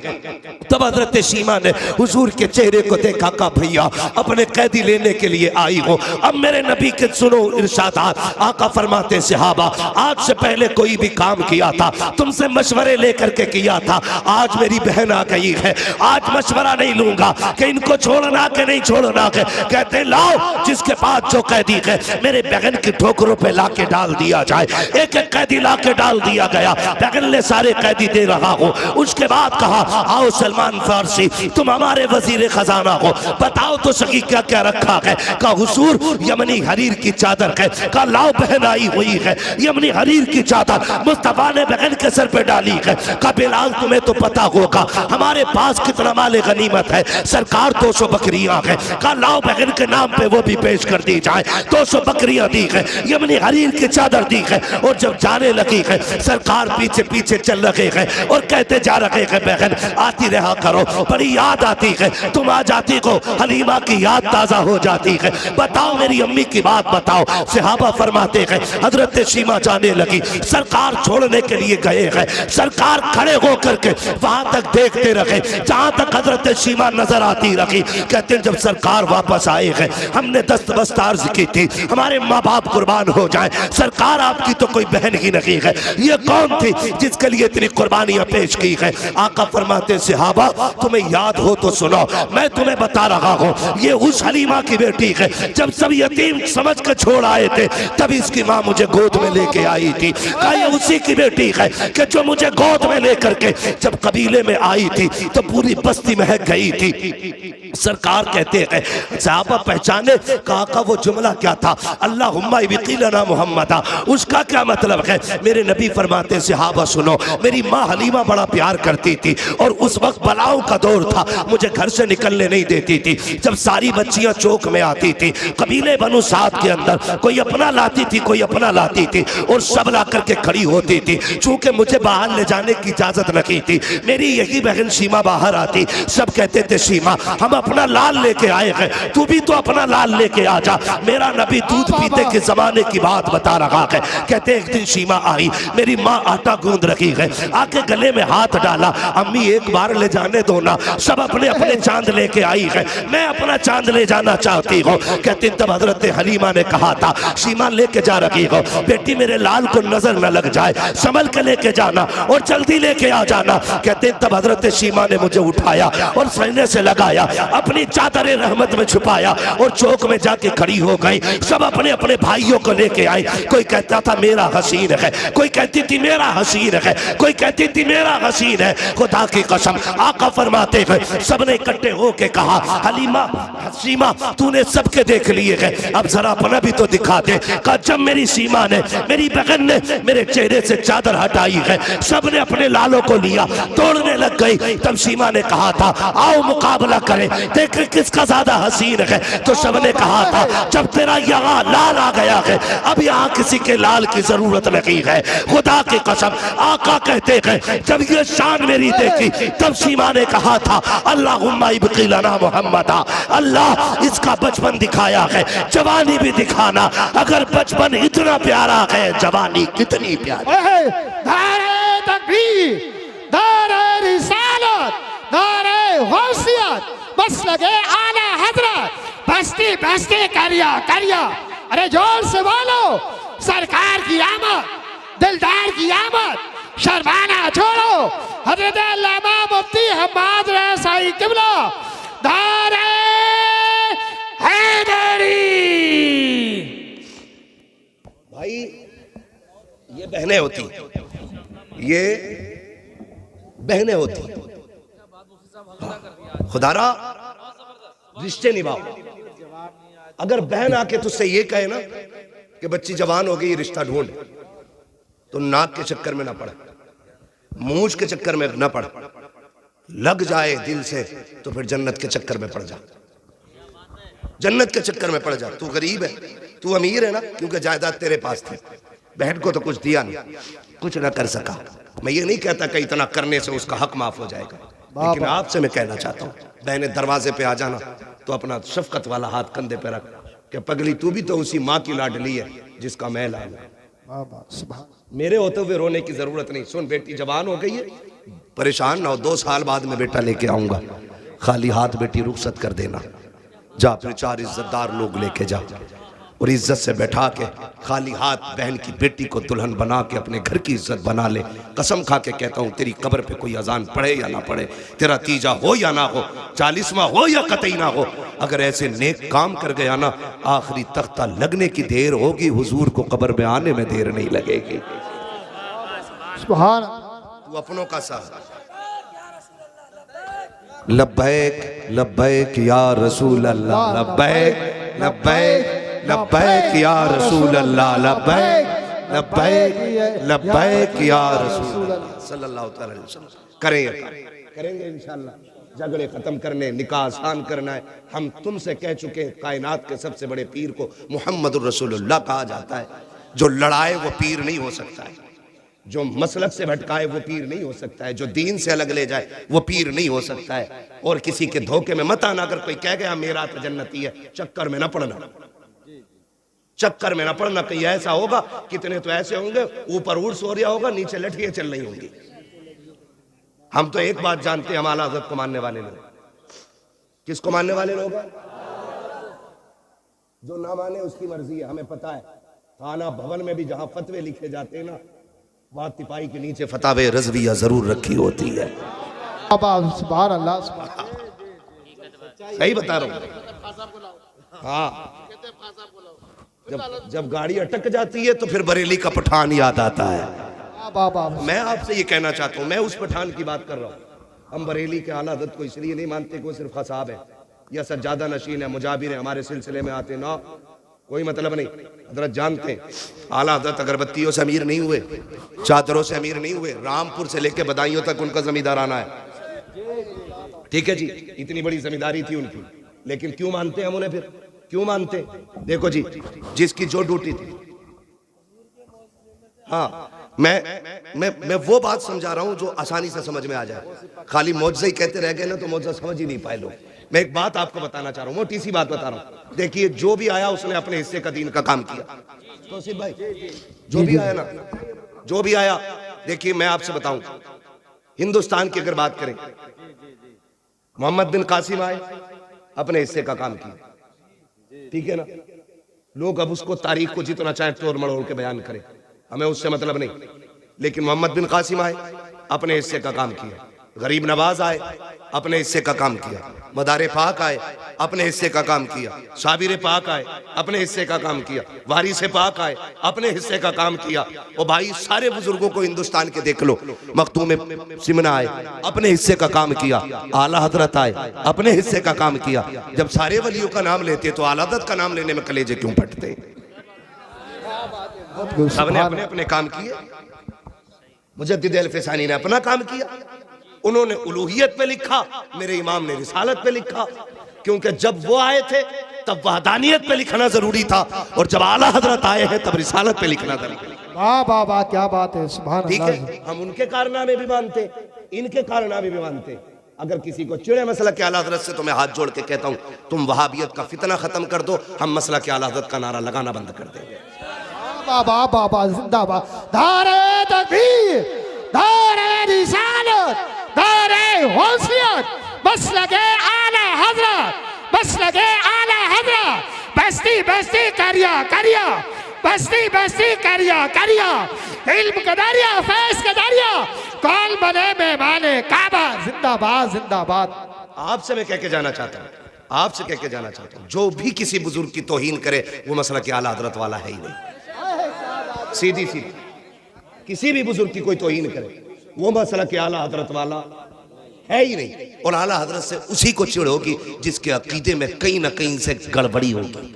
तब हजरत शीमा ने हुजूर के चेहरे को देखा, का भैया अपने कैदी लेने के लिए आई हो। अब मेरे नबी के सुनो इरशादात, आका फरमाते सहाबा, आज से पहले कोई भी काम किया था तुमसे मशवरे लेकर के किया था, आज मेरी बहन आ गई है, आज मशवरा नहीं लूंगा कि इनको छोड़ना के नहीं छोड़ना के। कहते लाओ जिसके पास जो कैदी है मेरे बहन की ठोकरों पे ला के डाल दिया जाए। एक एक कैदी ला के डाल दिया गया, बहन ने सारे कैदी दे रहा हो। उसके बाद कहा आओ सलमान फारसी तुम हमारे वजीर खजाना हो, बताओ तो सही क्या क्या रखा है? का हुजूर यमनी हरीर की चादर है। का लाओ बहन आई हुई है, यमनी हरीर की चादर मुस्तफा ने बहन के सर पे डाली है। का बिलाल तुम्हें तो पता होगा हमारे पास कितना माले गनीमत है, सरकार 200 बकरियां है। का लाओ बहन के नाम पे वो भी पेश कर दी जाए, 200 बकरियां दी है, यमनी हरीर की चादर दी है। और जब जाने लगी है सरकार पीछे पीछे चल रहे हैं और कहते जा रहे हैं बहन आती रहा करो, बड़ी याद आती है, तुम आ जाती हो हलीमा की याद ताजा हो जाती है। बताओ मेरी अम्मी की बात बताओ। सहाबा फरमाते हैं हजरत शीमा जाने लगी, सरकार छोड़ने के लिए गए हैं, सरकार खड़े होकर के वहां तक देखते रहे जहां तक हजरत शीमा नजर आती रही। कहते जब सरकार वापस आए हैं हमने दस्तबस्त अर्ज की थी हमारे माँ बाप कुर्बान हो जाए, सरकार आपकी तो कोई बहन ही नहीं है, ये कौन थी जिसके लिए इतनी कुर्बानियां पेश की है? आका फरमाते सहाबा तुम्हें याद हो तो सुनो, मैं तुम्हें बता रहा हूँ, ये उस हलीमा की बेटी है, जब सब यतीम समझ कर छोड़ आए थे तभी इसकी माँ मुझे गोद में लेके आई थी। क्या ये उसी की बेटी है कि जो मुझे गोद में लेकर के जब कबीले में आई थी तो पूरी बस्ती महक गई थी? सरकार कहते हैं सहाबा पहचाने का वो जुमला क्या था, अल्लाहुम्मा इब्क़िलना मुहम्मदा, उसका क्या मतलब है? मेरे नबी फरमाते सहाबा सुनो, मेरी माँ हलीमा बड़ा प्यार करती थी और उस वक्त बलाओं का दौर था, मुझे घर से निकलने नहीं देती थी। जब सारी बच्चियां चौक में आती थी, कबीले बनु साद के अंदर कोई अपना लाती थी कोई अपना लाती थी और सब ला करके खड़ी होती थी। चूंकि मुझे बाहर ले जाने की इजाजत नहीं थी, मेरी यही बहन शीमा बाहर आती, सब कहते थे शीमा हम अपना लाल लेके आए हैं, तू भी तो अपना लाल लेके आ जा। मेरा नबी दूध पीते के जमाने की बात बता रहा है। कहते एक दिन शीमा आई, मेरी माँ आटा गूंद रही है, आके गले में हाथ डाला, अम्मी एक बार ले जाने दो ना, सब अपने अपने चांद लेके आई है, मैं अपना चांद ले जाना चाहती हूँ। कहते तब हजरत हलीमा ने कहा था शीमा लेके जा रही हो, बेटी मेरे लाल को नजर न लग जाए, संभल के लेके जाना और जल्दी लेके आ जाना। कहते तब हजरत शीमा ने मुझे उठाया और सीने से लगाया, अपनी चादर रहमत में छुपाया और चौक में जाके खड़ी हो गई। सब अपने अपने भाइयों को लेके आए, कोई कहता था मेरा हसीन है, कोई कहती थी मेरा हसीन है, कोई कहती थी मेरा हसीन है। खुदा की कसम आका फरमाते हैं सबने इकट्ठे होके कहा हलीमा शीमा तूने सबके देख लिए है, अब जरा अपना भी तो दिखा दे। कहा जब मेरी सीमा ने मेरी बहन ने मेरे चेहरे से चादर हटाई है, सबने अपने लालों को लिया, तोड़ने लग गई। तब सीमा ने कहा था आओ मुकाबला करें, देख किसका ज्यादा हसीन है। तो सबने कहा था जब तेरा यहाँ लाल आ गया है अब यहाँ किसी के लाल की जरूरत नहीं है। खुदा की कसम आका कहते हैं जब ये शान मेरी देखी तब सीमा ने कहा था अल्लाहुम्मा इब्क़िलना मुहम्मदा, अल्लाह इसका बचपन दिखाया है, जवानी भी दिखाना। अगर बचपन इतना प्यारा है जवानी कितनी प्यारी। नारे तकबीर, नारे रिसालत। होशियत मसलके आला हजरत बस्ती बस्ती करिया करिया। अरे जोर से बोलो सरकार की आमद, दिलदार की आमद, शर्माना छोड़ो हजरत अल्लामा मुफ्ती हम्माद रसाई किबला दारे हैदरी। भाई ये बहनें होती, ये बहनें होती। खुदारा रिश्ते निभाओ। अगर बहन आके तुझसे ये कहे ना कि बच्ची जवान हो गई रिश्ता ढूंढ, तो नाक के चक्कर में ना पड़, मूंछ के चक्कर में ना पड़, लग जाए दिल से तो फिर जन्नत के चक्कर में पड़ जा, जन्नत के चक्कर में पड़ जा। तू गरीब है, तू अमीर है ना, क्योंकि जायदाद तेरे पास थी, बहन को तो कुछ दिया नहीं, कुछ ना कर सका। मैं ये नहीं कहता कि इतना करने से उसका हक माफ हो जाएगा, लेकिन आपसे मैं कहना चाहता हूँ बहने दरवाजे पे आ जाना तो अपना शफकत वाला हाथ कंधे पे रख कि पगली तू भी तो उसी माँ की लाडली है जिसका मैं लाल हूं। मेरे होते हुए रोने की जरूरत नहीं। सुन बेटी जवान हो गई है, परेशान ना हो, 2 साल बाद में बेटा लेके आऊंगा, खाली हाथ बेटी रुखसत कर देना, जा फिर 4 इज्जतदार लोग लेके जा और इज्जत से बैठा के खाली हाथ बहन की बेटी को दुल्हन बना के अपने घर की इज्जत बना ले। कसम खा के कहता हूँ तेरी कब्र पे कोई अजान पढ़े या ना पढ़े, तेरा तीजा हो या ना हो, 40वां हो या कतई ना हो, अगर ऐसे नेक काम कर गया ना आखिरी तख्ता लगने की देर होगी, हुजूर को कब्र में आने में देर नहीं लगेगी। सुभान तू अपनों का साथ लब्बैक लब्बैक या रसूल अल्लाह, लब्बैक लब्बैक लब्बैक या रसूल अल्लाह, लब्बैक लब्बैक लब्बैक या रसूल अल्लाह सल्लल्लाहु अलैहि वसल्लम। करेंगे इंशाअल्लाह। झगड़े खत्म करने, निकाह आसान करना है। हम तुमसे कह चुके हैं कायनात के सबसे बड़े पीर को मुहम्मदुर रसूलुल्लाह कहा जाता है। जो लड़ाए वो पीर नहीं हो सकता है, जो मसलक से भटकाए वो पीर नहीं हो सकता है, जो दीन से अलग ले जाए वो पीर नहीं हो सकता है। और किसी के धोखे में मत आना। अगर कोई कह गया मेरा तो जन्नती है, चक्कर में ना पड़ना, चक्कर में ना पड़ना। कहीं ऐसा होगा, कितने तो ऐसे होंगे ऊपर ऊट सो रहा होगा, नीचे लठियां चल रही होंगी। हम तो एक बात जानते हैं, हम आला हज़रत को मानने वाले लोग। किसको मानने वाले लोग हैं? जो ना माने उसकी मर्जी है, हमें पता है। थाना भवन में भी जहां फतवे लिखे जाते हैं ना, वहां तिपाही के नीचे फतावे रज़विया जरूर रखी होती है। सुभान अल्लाह, सही बता रहा हूं। हाँ, जब गाड़ी अटक जाती है तो फिर बरेली का पठान याद आता है। मैं आपसे ये कहना चाहता हूं, मैं उस पठान की बात कर रहा हूं। हम बरेली के आला हज़रत को इसलिए नहीं मानते कि वो सिर्फ खसाब है या सज्जादा नशीन है, मुजाबिर है, हमारे सिलसिले में आते ना, कोई मतलब नहीं। हजरत जानते हैं आला हज़रत अगरबत्तियों से अमीर नहीं हुए, चादरों से अमीर नहीं हुए, रामपुर से लेके बदायूं तक उनका जमींदाराना है। ठीक है जी, इतनी बड़ी जमींदारी थी उनकी, लेकिन क्यों मानते हैं हम उन्हें? फिर क्यों मानते? देखो जी, जिसकी जो ड्यूटी थी। हाँ, मैं वो बात समझा रहा हूं जो आसानी से समझ में आ जाए। खाली मौजज़ा ही कहते रह गए ना तो मौजज़ा समझ ही नहीं पाए लोग। मैं एक बात आपको बताना चाह रहा हूं, मोटी सी बात बता रहा हूं। देखिए, जो भी आया उसने अपने हिस्से का दीन का काम किया। तो भाई, जो भी आया ना, जो भी आया, देखिए मैं आपसे बताऊं, हिंदुस्तान की अगर बात करें, मोहम्मद बिन कासिम आए, अपने हिस्से का काम किया, ठीक है ना। लोग अब उसको तारीख को जितना चाहे तोड़ मड़ोड़ के बयान करें, हमें उससे मतलब नहीं। लेकिन मोहम्मद बिन कासिम आए, अपने हिस्से का काम किया। गरीब नवाज आए, अपने हिस्से का काम किया। मदारे पाक आए, अपने हिस्से का काम किया। साबिर पाक आए, अपने हिस्से का काम किया। वारिस पाक आए, अपने हिस्से का काम किया। और भाई सारे बुजुर्गों को हिंदुस्तान के देख लो, मखतूम सिमना आए, अपने हिस्से का काम किया। आला हजरत आए, अपने हिस्से का काम किया। जब सारे वलियों का नाम लेते तो आला हजरत का नाम लेने में कलेजे क्यों फटते? सबने अपने अपने काम किए। मुजद्दिद अल-फिसानी ने अपना काम किया, उन्होंने उलूहियत पे लिखा, मेरे इमाम ने रिसालत पे लिखा, क्योंकि जब वो आए थे तब वहदानियत पे लिखना जरूरी था, और जब आला हजरत आए हैं तब रिसालत पे लिखना जरूरी। वाह वाह वाह, क्या बात है, सुभान ठीक अल्लाह। है, हम उनके कारनामे भी मानते, इनके कारनामे भी मानते। अगर किसी को चिड़े मसला के आला हजरत से, तो मैं हाथ जोड़ के कहता हूँ, तुम वहाबियत का फितना खत्म कर दो, हम मसला के आला हजरत का नारा लगाना बंद कर देंगे। बाबा बाबा जिंदाबाद। दारे तकबीर, दारे रिसालत, दारे होशियत बस लगे आला हजरत, बस लगे आला हजरत, बस्ती बस्ती करिया करिया, बस्ती बस्ती करिया करिया, इल्म का दरिया फैज का दरिया, कौन बने मेहमाने काबा, जिंदाबाद जिंदाबाद। आपसे मैं कह के जाना चाहता हूँ, आपसे कह के जाना चाहता हूँ, जो भी किसी बुजुर्ग की तौहीन करे वो मसला के आला हजरत वाला है ही नहीं। सीधी सीधी किसी भी बुजुर्ग की कोई तौहीन करे वो मसला के आला हजरत वाला है ही नहीं। और आला हजरत से उसी को चिढ़ होगी जिसके अकीदे में कहीं ना कहीं से गड़बड़ी होगी।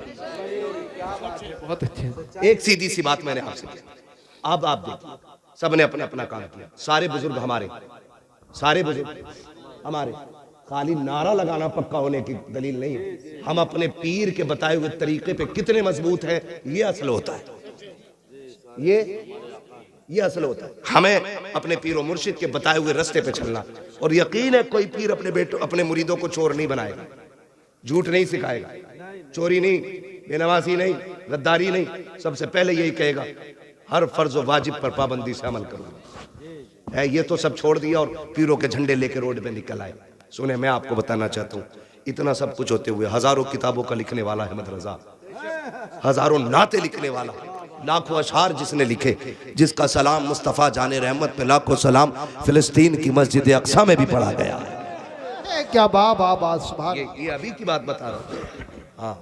बहुत अच्छे। एक सीधी सी बात मैंने आपसे की, अब आप देखिए, सबने अपना अपना काम किया, सारे बुजुर्ग हमारे, सारे बुजुर्ग हमारे, खाली नारा लगाना पक्का होने की दलील नहीं है। हम अपने पीर के बताए हुए तरीके पे कितने मजबूत हैं ये असल होता है, ये असल होता है। हमें अपने पीर और मुर्शिद के बताए हुए रास्ते पे चलना, और यकीन है कोई पीर अपने बेटों अपने मुरीदों को चोर नहीं बनाएगा, झूठ नहीं सिखाएगा, चोरी नहीं, बेनवासी नहीं, गद्दारी नहीं। सबसे पहले यही कहेगा हर फर्ज और वाजिब पर पाबंदी से अमल करूंगा है। ये तो सब छोड़ दिया और पीरों के झंडे लेके रोड पे निकल आए। सुने, मैं आपको बताना चाहता हूँ, इतना सब कुछ होते हुए हजारों किताबों का लिखने वाला अहमद रजा, हजारों नाते लिखने वाला, लाखों अशआर जिसने लिखे, जिसका सलाम मुस्तफ़ा जाने रहमत पे लाखों सलाम फिलिस्तीन की मस्जिद अक्सा में भी पढ़ा गया है। क्या बाबा सुभान। ये अभी की बात बता रहा हूँ। हाँ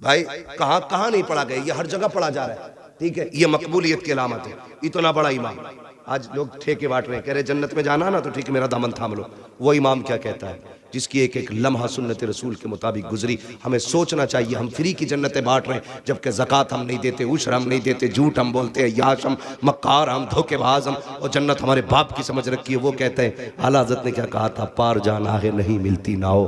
भाई, कहाँ कहाँ नहीं पढ़ा गया, ये हर जगह पढ़ा जा रहा है। ठीक है, ये मकबूलियत की अलामत है। इतना बड़ा इमाम, आज लोग ठेके बांट रहे हैं, कह रहे जन्नत में जाना ना तो ठीक है मेरा दामन थाम लो। वो इमाम क्या कहता है, जिसकी एक एक लम्हा सुन्नत रसूल के मुताबिक गुजरी। हमें सोचना चाहिए हम फ्री की जन्नतें बांट रहे हैं, जबकि ज़कात हम नहीं देते, उश्र हम नहीं देते, झूठ हम बोलते हैं, याश हम, मक्कार हम, धोखेबाज हम, और जन्नत हमारे बाप की समझ रखी है। वो कहते हैं, आला हज़रत ने क्या कहा था, पार जाना है नहीं मिलती नाओ,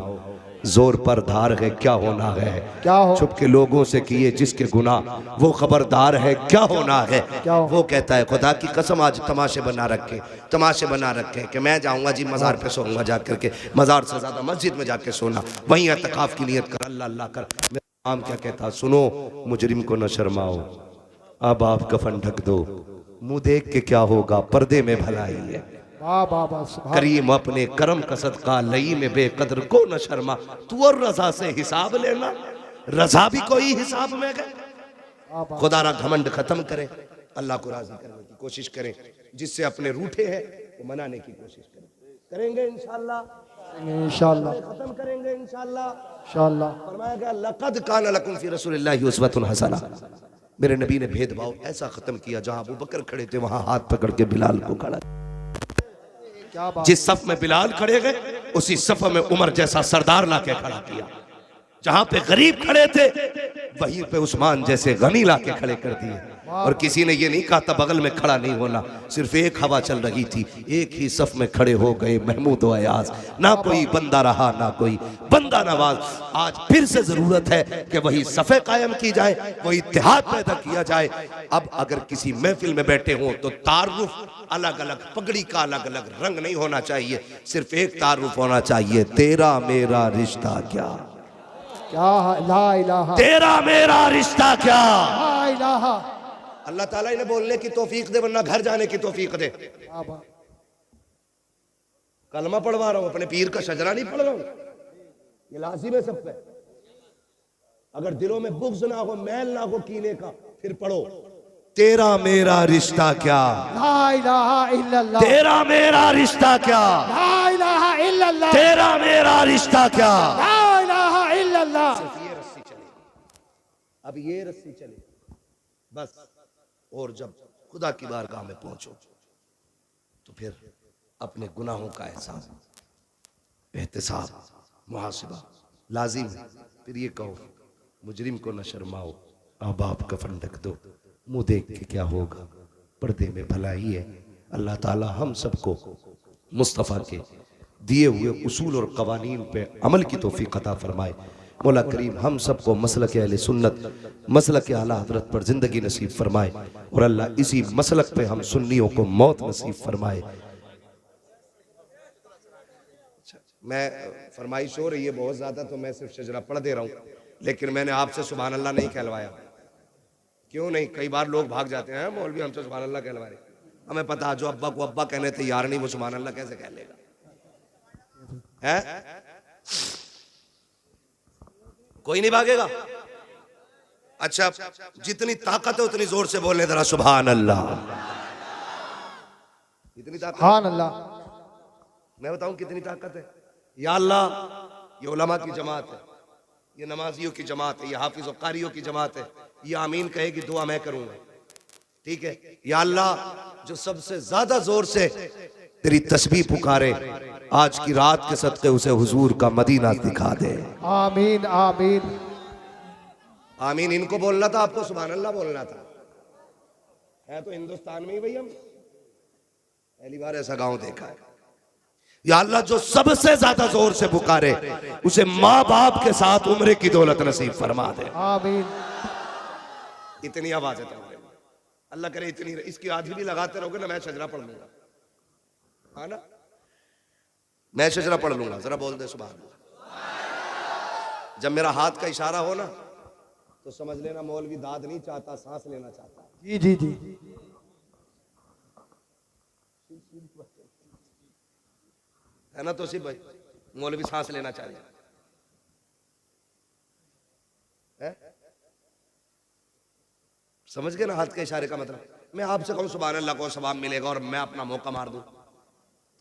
जोर पर धार है क्या होना है, क्या हो छुप के लोगों से किए जिसके गुनाह वो खबरदार है क्या होना है। वो कहता है खुदा की कसम आज तमाशे बना रखे कि मैं जाऊंगा जी मज़ार पे सोऊंगा जा करके, मज़ार से ज़्यादा मस्जिद में जाके सोना, वहीं एतकाफ की नियत कर, अल्लाह अल्लाह कर। मेरा इमाम क्या कहता, सुनो मुजरिम को न शर्माओ, अब आप कफन ढक दो, मुंह देख के क्या होगा, पर्दे में भलाई है। बाबा सुभान। करीम अपने करम का सदका लई में बेकदर को न शर्मा, तू और रजा से हिसाब लेना, रजा भी कोई हिसाब में गए। खुदारा घमंड खत्म करें, अल्लाह को राजी करने की कोशिश करें, जिससे अपने रूठे हैं वो मनाने की कोशिश करेंगे इंशाअल्लाह, इंशाअल्लाह खत्म करेंगे इंशाअल्लाह। इंशाअल्लाह। फरमाया गया लक़द कान लकुम फी रसूलिल्लाहि उस्वतुन हसना, मेरे नबी ने भेदभाव ऐसा खत्म किया, जहां अबू बकर खड़े थे वहां हाथ पकड़ के बिलाल को खड़ा, जिस सफ में बिलाल खड़े गए उसी सफ में उमर जैसा सरदार लाके खड़ा किया, जहां पे गरीब खड़े थे वहीं पे उस्मान जैसे गनी लाके खड़े कर दिए। और किसी ने ये नहीं कहा था बगल में खड़ा नहीं होना, सिर्फ एक हवा चल रही थी, एक ही सफ में खड़े हो गए महमूद व अयाज, ना कोई बंदा रहा ना कोई बंदा नवाज। आज फिर से जरूरत है कि वही सफ़े कायम की जाए, वही इत्तेहाद पैदा किया जाए। अब अगर किसी महफिल में बैठे हों तो तारुफ अलग अलग, पगड़ी का अलग अलग रंग नहीं होना चाहिए, सिर्फ एक तारुफ होना चाहिए, तेरा मेरा रिश्ता क्या, क्या ला इलाहा, तेरा मेरा रिश्ता क्या। ला इलाहा। अल्लाह ताला इन्हें बोलने की तौफीक दे, वरना घर जाने की तौफीक दे। कलमा पढ़वा रहा हूं, अपने पीर का शजरा नहीं पढ़ रहा हूं, ये लाजिम है सब पे। अगर दिलों में बुग़्ज़ ना हो, मैल ना हो कीने का, फिर पढ़ो तेरा मेरा रिश्ता क्या, ला इलाहा इल्लल्लाह, तेरा मेरा रिश्ता क्या, ला इलाहा इल्लल्लाह, तेरा मेरा रिश्ता क्या। ला इलाहा इल्लल्लाह। सिर्फ ये रस्सी चलेगी, अब ये रस्सी चलेगी बस। और जब खुदा की बारगाह में पहुंचो तो फिर अपने गुनाहों का एहसास, एहतिसाब, मुहासिबा लाजिम है। फिर ये कहो मुजरिम को न शर्माओ, अब आप कफन ढक दो, मुंह देख के क्या होगा, पर्दे में भलाई है। अल्लाह ताला हम सबको मुस्तफ़ा के दिए हुए उसूल और कवानीन पे अमल की तौफीक अता फरमाए। मौला करीम हम सबको मसलक अहले सुन्नत, मसलक आला हज़रत पर ज़िंदगी नसीब फरमाए, और अल्लाह इसी मसलक पे हम सुन्नियों को मौत नसीब फरमाए। मैं फरमाइश हो रही है बहुत ज़्यादा, तो मैं सिर्फ शजरा पढ़ दे रहा हूँ, लेकिन मैंने आपसे सुभान अल्लाह नहीं कहलवाया। क्यों नहीं? कई बार लोग भाग जाते हैं, मौलवी हमसे सुभान अल्लाह कहलवा रहे, हमें पता जो अब्बा को अब्बा कहने तैयार नहीं, वो सुभान अल्लाह कैसे कह लेगा। है? कोई नहीं भागेगा। अच्छा, जितनी ताकत है उतनी जोर से बोलने जरा सुभान अल्लाह। इतनी ताकत, सुभान अल्लाह। मैं बताऊं कितनी ताकत है? या अल्लाह, ये उलमा की जमात है, ये नमाजियों की जमात है, ये हाफिज और कारियों की जमात है, ये आमीन कहेगी, दुआ मैं करूंगा, ठीक है? या अल्लाह, जो सबसे ज्यादा जोर से तेरी तस्बीह पुकारे, आज की रात के सदके उसे हुजूर का मदीना दिखा दे। आमीन आमीन आमीन इनको बोलना था, आपको सुभान अल्लाह बोलना था। है तो हिंदुस्तान में ही भाई, हम पहली बार ऐसा गांव देखा है। या अल्लाह, जो सबसे ज्यादा जोर से पुकारे उसे माँ बाप के साथ उम्र की दौलत नसीब फरमा दे। आमीन। इतनी आवाज है तुम्हारे में, अल्लाह करे इतनी, इसकी आधी भी लगाते रहोगे ना, मैं शजरा पढ़ लूंगा, हाँ ना, मैं शजरा पढ़ लूंगा। जरा बोल दे सुभान अल्लाह। जब मेरा हाथ का इशारा हो ना तो समझ लेना मौलवी दाद नहीं चाहता, सांस लेना चाहता है। जी जी जी। है ना तौसीफ भाई, मौलवी सांस लेना चाहिए है? समझ गए ना हाथ के इशारे का मतलब? मैं आपसे कहूं सुभान अल्लाह को सवाब मिलेगा और मैं अपना मौका मार दूं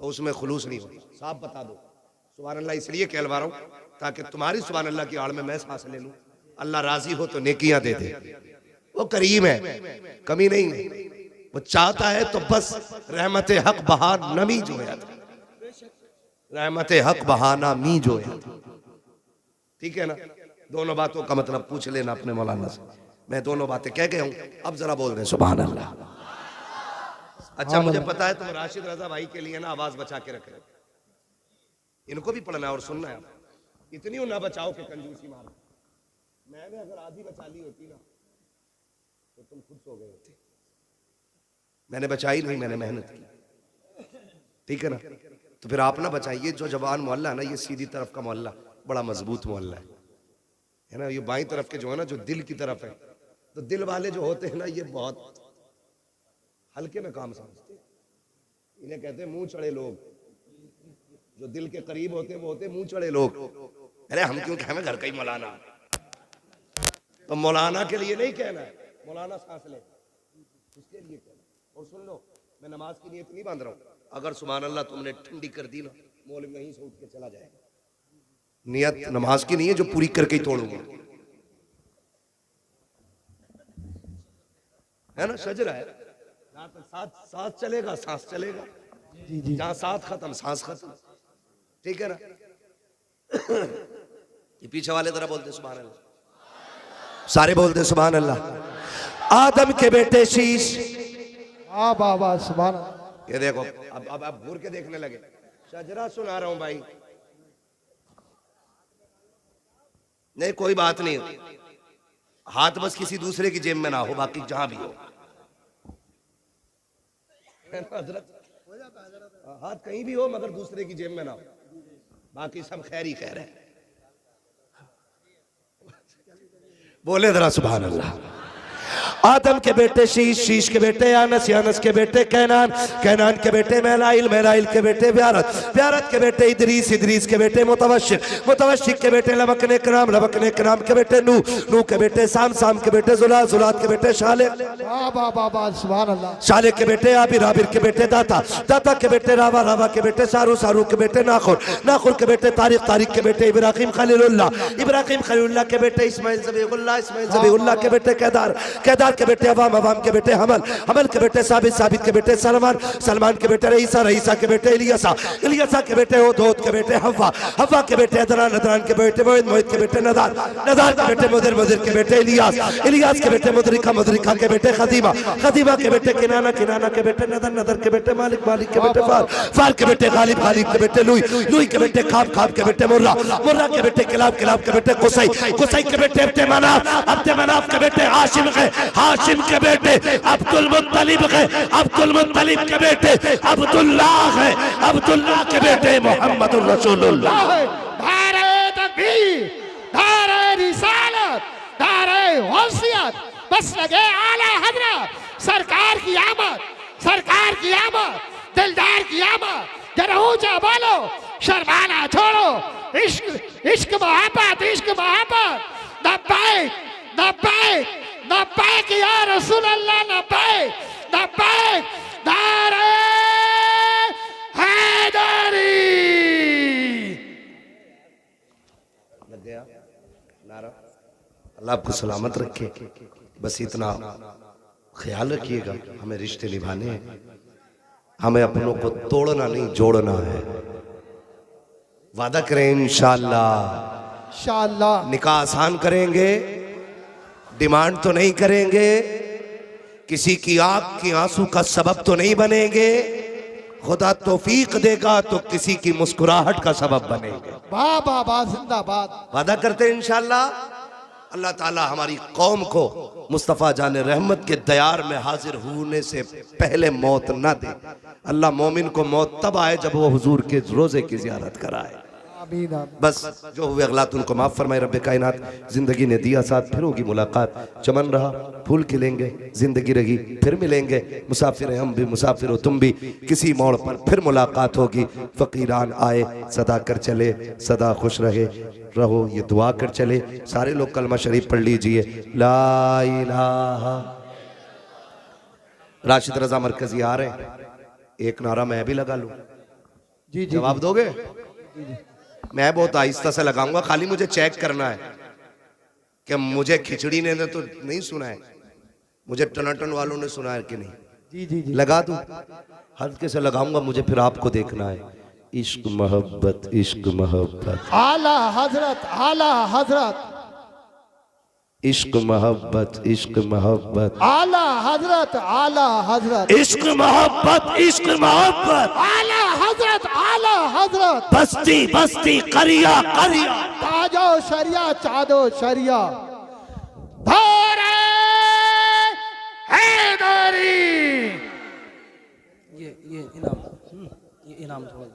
तो उसमें खुलूस नहीं होता। साफ बता दो सुभान अल्लाह इसलिए कहलवा रहा हूं ताकि तुम्हारी सुभान अल्लाह की आड़ में मैं सांस ले लूं। अल्लाह राजी हो तो नेकियां दे दे, वो करीम है, कमी नहीं है। वो चाहता है तो बस रहमत हक बहा नमी जो है, रहमत हक बहाना मी जो है, ठीक है ना? दोनों बातों का मतलब पूछ लेना अपने मौलाना से। मैं दोनों बातें कह गया हूं, अब जरा बोल रहे सुभान अल्लाह। अच्छा, मुझे पता है तुम राशिद रजा भाई के लिए ना आवाज बचा के रख रहे हो, इनको भी पढ़ना है और सुनना है। इतनी ना बचाओ कि कंजूसी मारो। मैंने अगर आधी बचा ली होती ना तो तुम खुद सो गए होते। मैंने बचाई नहीं, मैंने मेहनत की, ठीक है ना? तो फिर आप ना बचाइए। जो जवान मोहल्ला है ना, ये सीधी तरफ का मोहल्ला बड़ा मजबूत मोहल्ला है ना? ये बाई तरफ के जो है ना, जो दिल की तरफ है, तो दिल वाले जो होते हैं ना, ये बहुत हल्के में काम समझते हैं। इन्हें कहते हैं मुंह चढ़े लोग। जो दिल के करीब होते हैं वो होते हैं मुंह चढ़े लोग। अरे हम क्यों कहें घर का ही मौलाना, तो मौलाना के लिए नहीं कहना है मौलाना सांस ले, उसके लिए कहना। और सुन लो, मैं नमाज की नीयत नहीं बांध रहा हूँ। अगर सुभान अल्लाह तुमने ठंडी कर दी ना, मौलवी वहीं से उठ के चला जाएगा। नियत नमाज की नहीं है जो पूरी करके ही तोड़ूंगा, है ना? शजरा है, जहां तक साथ चलेगा सांस चलेगा, जी जी। जहां साथ खत्म सांस खत्म, ठीक है ना? ये पीछे वाले तरह बोलते सुभान अल्लाह, सारे बोलते सुभान अल्लाह। आदम के बेटे शीश, हाँ बाबा सुभान अल्लाह। ये देखो, अब घूर के देखने लगे। शजरा सुना रहा हूं भाई, नहीं कोई बात नहीं, हाथ बस किसी दूसरे की जेब में ना हो, बाकी जहां भी हो। हाथ कहीं भी हो मगर दूसरे की जेब में ना हो, बाकी सब खैर ही खैर है। बोले जरा सुभान अल्लाह। आदम के बेटे शीश, शीश के बेटे यानस, यानस के बेटे कैनान, कैनान के बेटे महलाइल, महलाइल के बेटे ब्यारत, ब्यारत के बेटे इदरीस, इदरीस के बेटे मुतवशिक, मुतवशिक के बेटे लबकने कराम, लबकने कराम के बेटे नू, नू के बेटे साम, साम के बेटे जुलात, जुलात के बेटे शाले, बाबा सुभान अल्लाह। शाले के बेटे आबिर, आबिर के बेटे दाता, दाता के बेटे रावा, रावा के बेटे सारू, सारू के बेटे नाखुर, नाखुर के बेटे तारिक, तारिक के बेटे इब्राहिम खलीलुल्लाह, इब्राहिम खलीलुल्लाह के बेटे इस्माइल ज़बीहुल्लाह, इस्माइल ज़बीहुल्लाह के बेटे केदार, केदार के बेटे अवाम, अवाम के बेटे हमल, हमल के बेटे साबित, साबित के बेटे सलमान, सलमान के बेटे रईसा, रईसा के बेटे इलियासा, इलियासा के बेटे ओदोद के बेटे हव्वा, हव्वा के बेटे अदनान, अदनान के बेटे मोहित, मोहित के बेटे नदार, नदार के बेटे मुदिर, मुदिर के बेटे इलियास, इलियास के बेटे मुदरिका, मुदरिका के बेटे खदीमा, खदीमा के बेटे किनाना, किनाना के बेटे नदर, नदर के बेटे मालिक, मालिक के बेटे फार, फार के बेटे गालिब, गालिब के बेटे लुई, लुई के बेटे खाब, खाब के बेटे मुर्रा, मुर्रा के बेटे किलाब, किलाब के बेटे कुसै, कुसै के बेटे अब्दे मनाफ, अब्दे मनाफ के बेटे हाशिम है, हाशिम के बेटे अब्दुल मुत्तलिब है, अब्दुल मुत्तलिब के बेटे अब्दुल्लाह है, अब्दुल्लाह के बेटे मोहम्मदुर रसूलुल्लाह। नारे तकबीर, नारे रिसालत, नारे गौसियत, बस लगे आला हजरत सरकार की आमद, सरकार की आमद, दिलदार की आमद। जरा ऊंचा बोलो शर्माना छोड़ो, इश्क इश्क मोहब्बत, इश्क मोहब्बत। लब्बैक लब्बैक लब्बैक या रसूल अल्लाह, लब्बैक लब्बैक। नारे हैदरी। लग गया नारा। अल्लाह आपको सलामत रखे। बस इतना ख्याल रखिएगा, हमें रिश्ते निभाने हैं, हमें अपनों को तोड़ना नहीं जोड़ना है। वादा करें इंशाअल्लाह इंशाअल्लाह निकाह आसान करेंगे, डिमांड तो नहीं करेंगे, किसी की आंख की आंसू का सबब तो नहीं बनेंगे, खुदा तौफीक देगा तो किसी की मुस्कुराहट का सबब बनेंगे। वाह वाह वाह, जिंदाबाद। वादा करते हैं इंशाअल्लाह। अल्लाह ताला हमारी कौम को मुस्तफ़ा जान रहमत के दयार में हाजिर होने से पहले मौत ना दे। अल्लाह मोमिन को मौत तब आए जब वो हुजूर के रोजे की जियारत कराए। आमीन आमीन। बस जो हुए अगलात उनको माफ फरमाए रब्बे कायनात। जिंदगी ने दिया साथ, फिर होगी मुलाकात। चमन रहा फूल खिलेंगे, जिंदगी रही फिर मिलेंगे। मुसाफिर हैं हम भी, मुसाफिर हो तुम भी, किसी मोड़ पर फिर मुलाकात होगी। फकीरान आए सदा कर चले, सदा खुश रहे रहो ये दुआ कर चले। सारे लोग कलमा शरीफ पढ़ लीजिए, ला इलाहा। राशिद रजा मरकजी आ रहे हैं, एक नारा मैं भी लगा लूं, जी जी जवाब दोगे? मैं बहुत आहिस्ता से लगाऊंगा, खाली मुझे चेक करना है कि मुझे खिचड़ी ने तो नहीं सुना है, मुझे टनाटन वालों ने सुना है कि नहीं। जी जी जी। लगा दूं, हल्के से लगाऊंगा, मुझे फिर आपको देखना है। इश्क मोहब्बत, इश्क मोहब्बत, आला हजरत, आला हजरत। इश्क मोहब्बत, इश्क मोहब्बत, आला हजरत, आला हजरत। इश्क मोहब्बत, इश्क मोहब्बत, आला हजरत, आला हजरत। बस्ती बस्ती करिया करिया, ताजो शरिया चादो शरिया। धारे हैदरी। ये इनाम, ये इनाम थोड़ा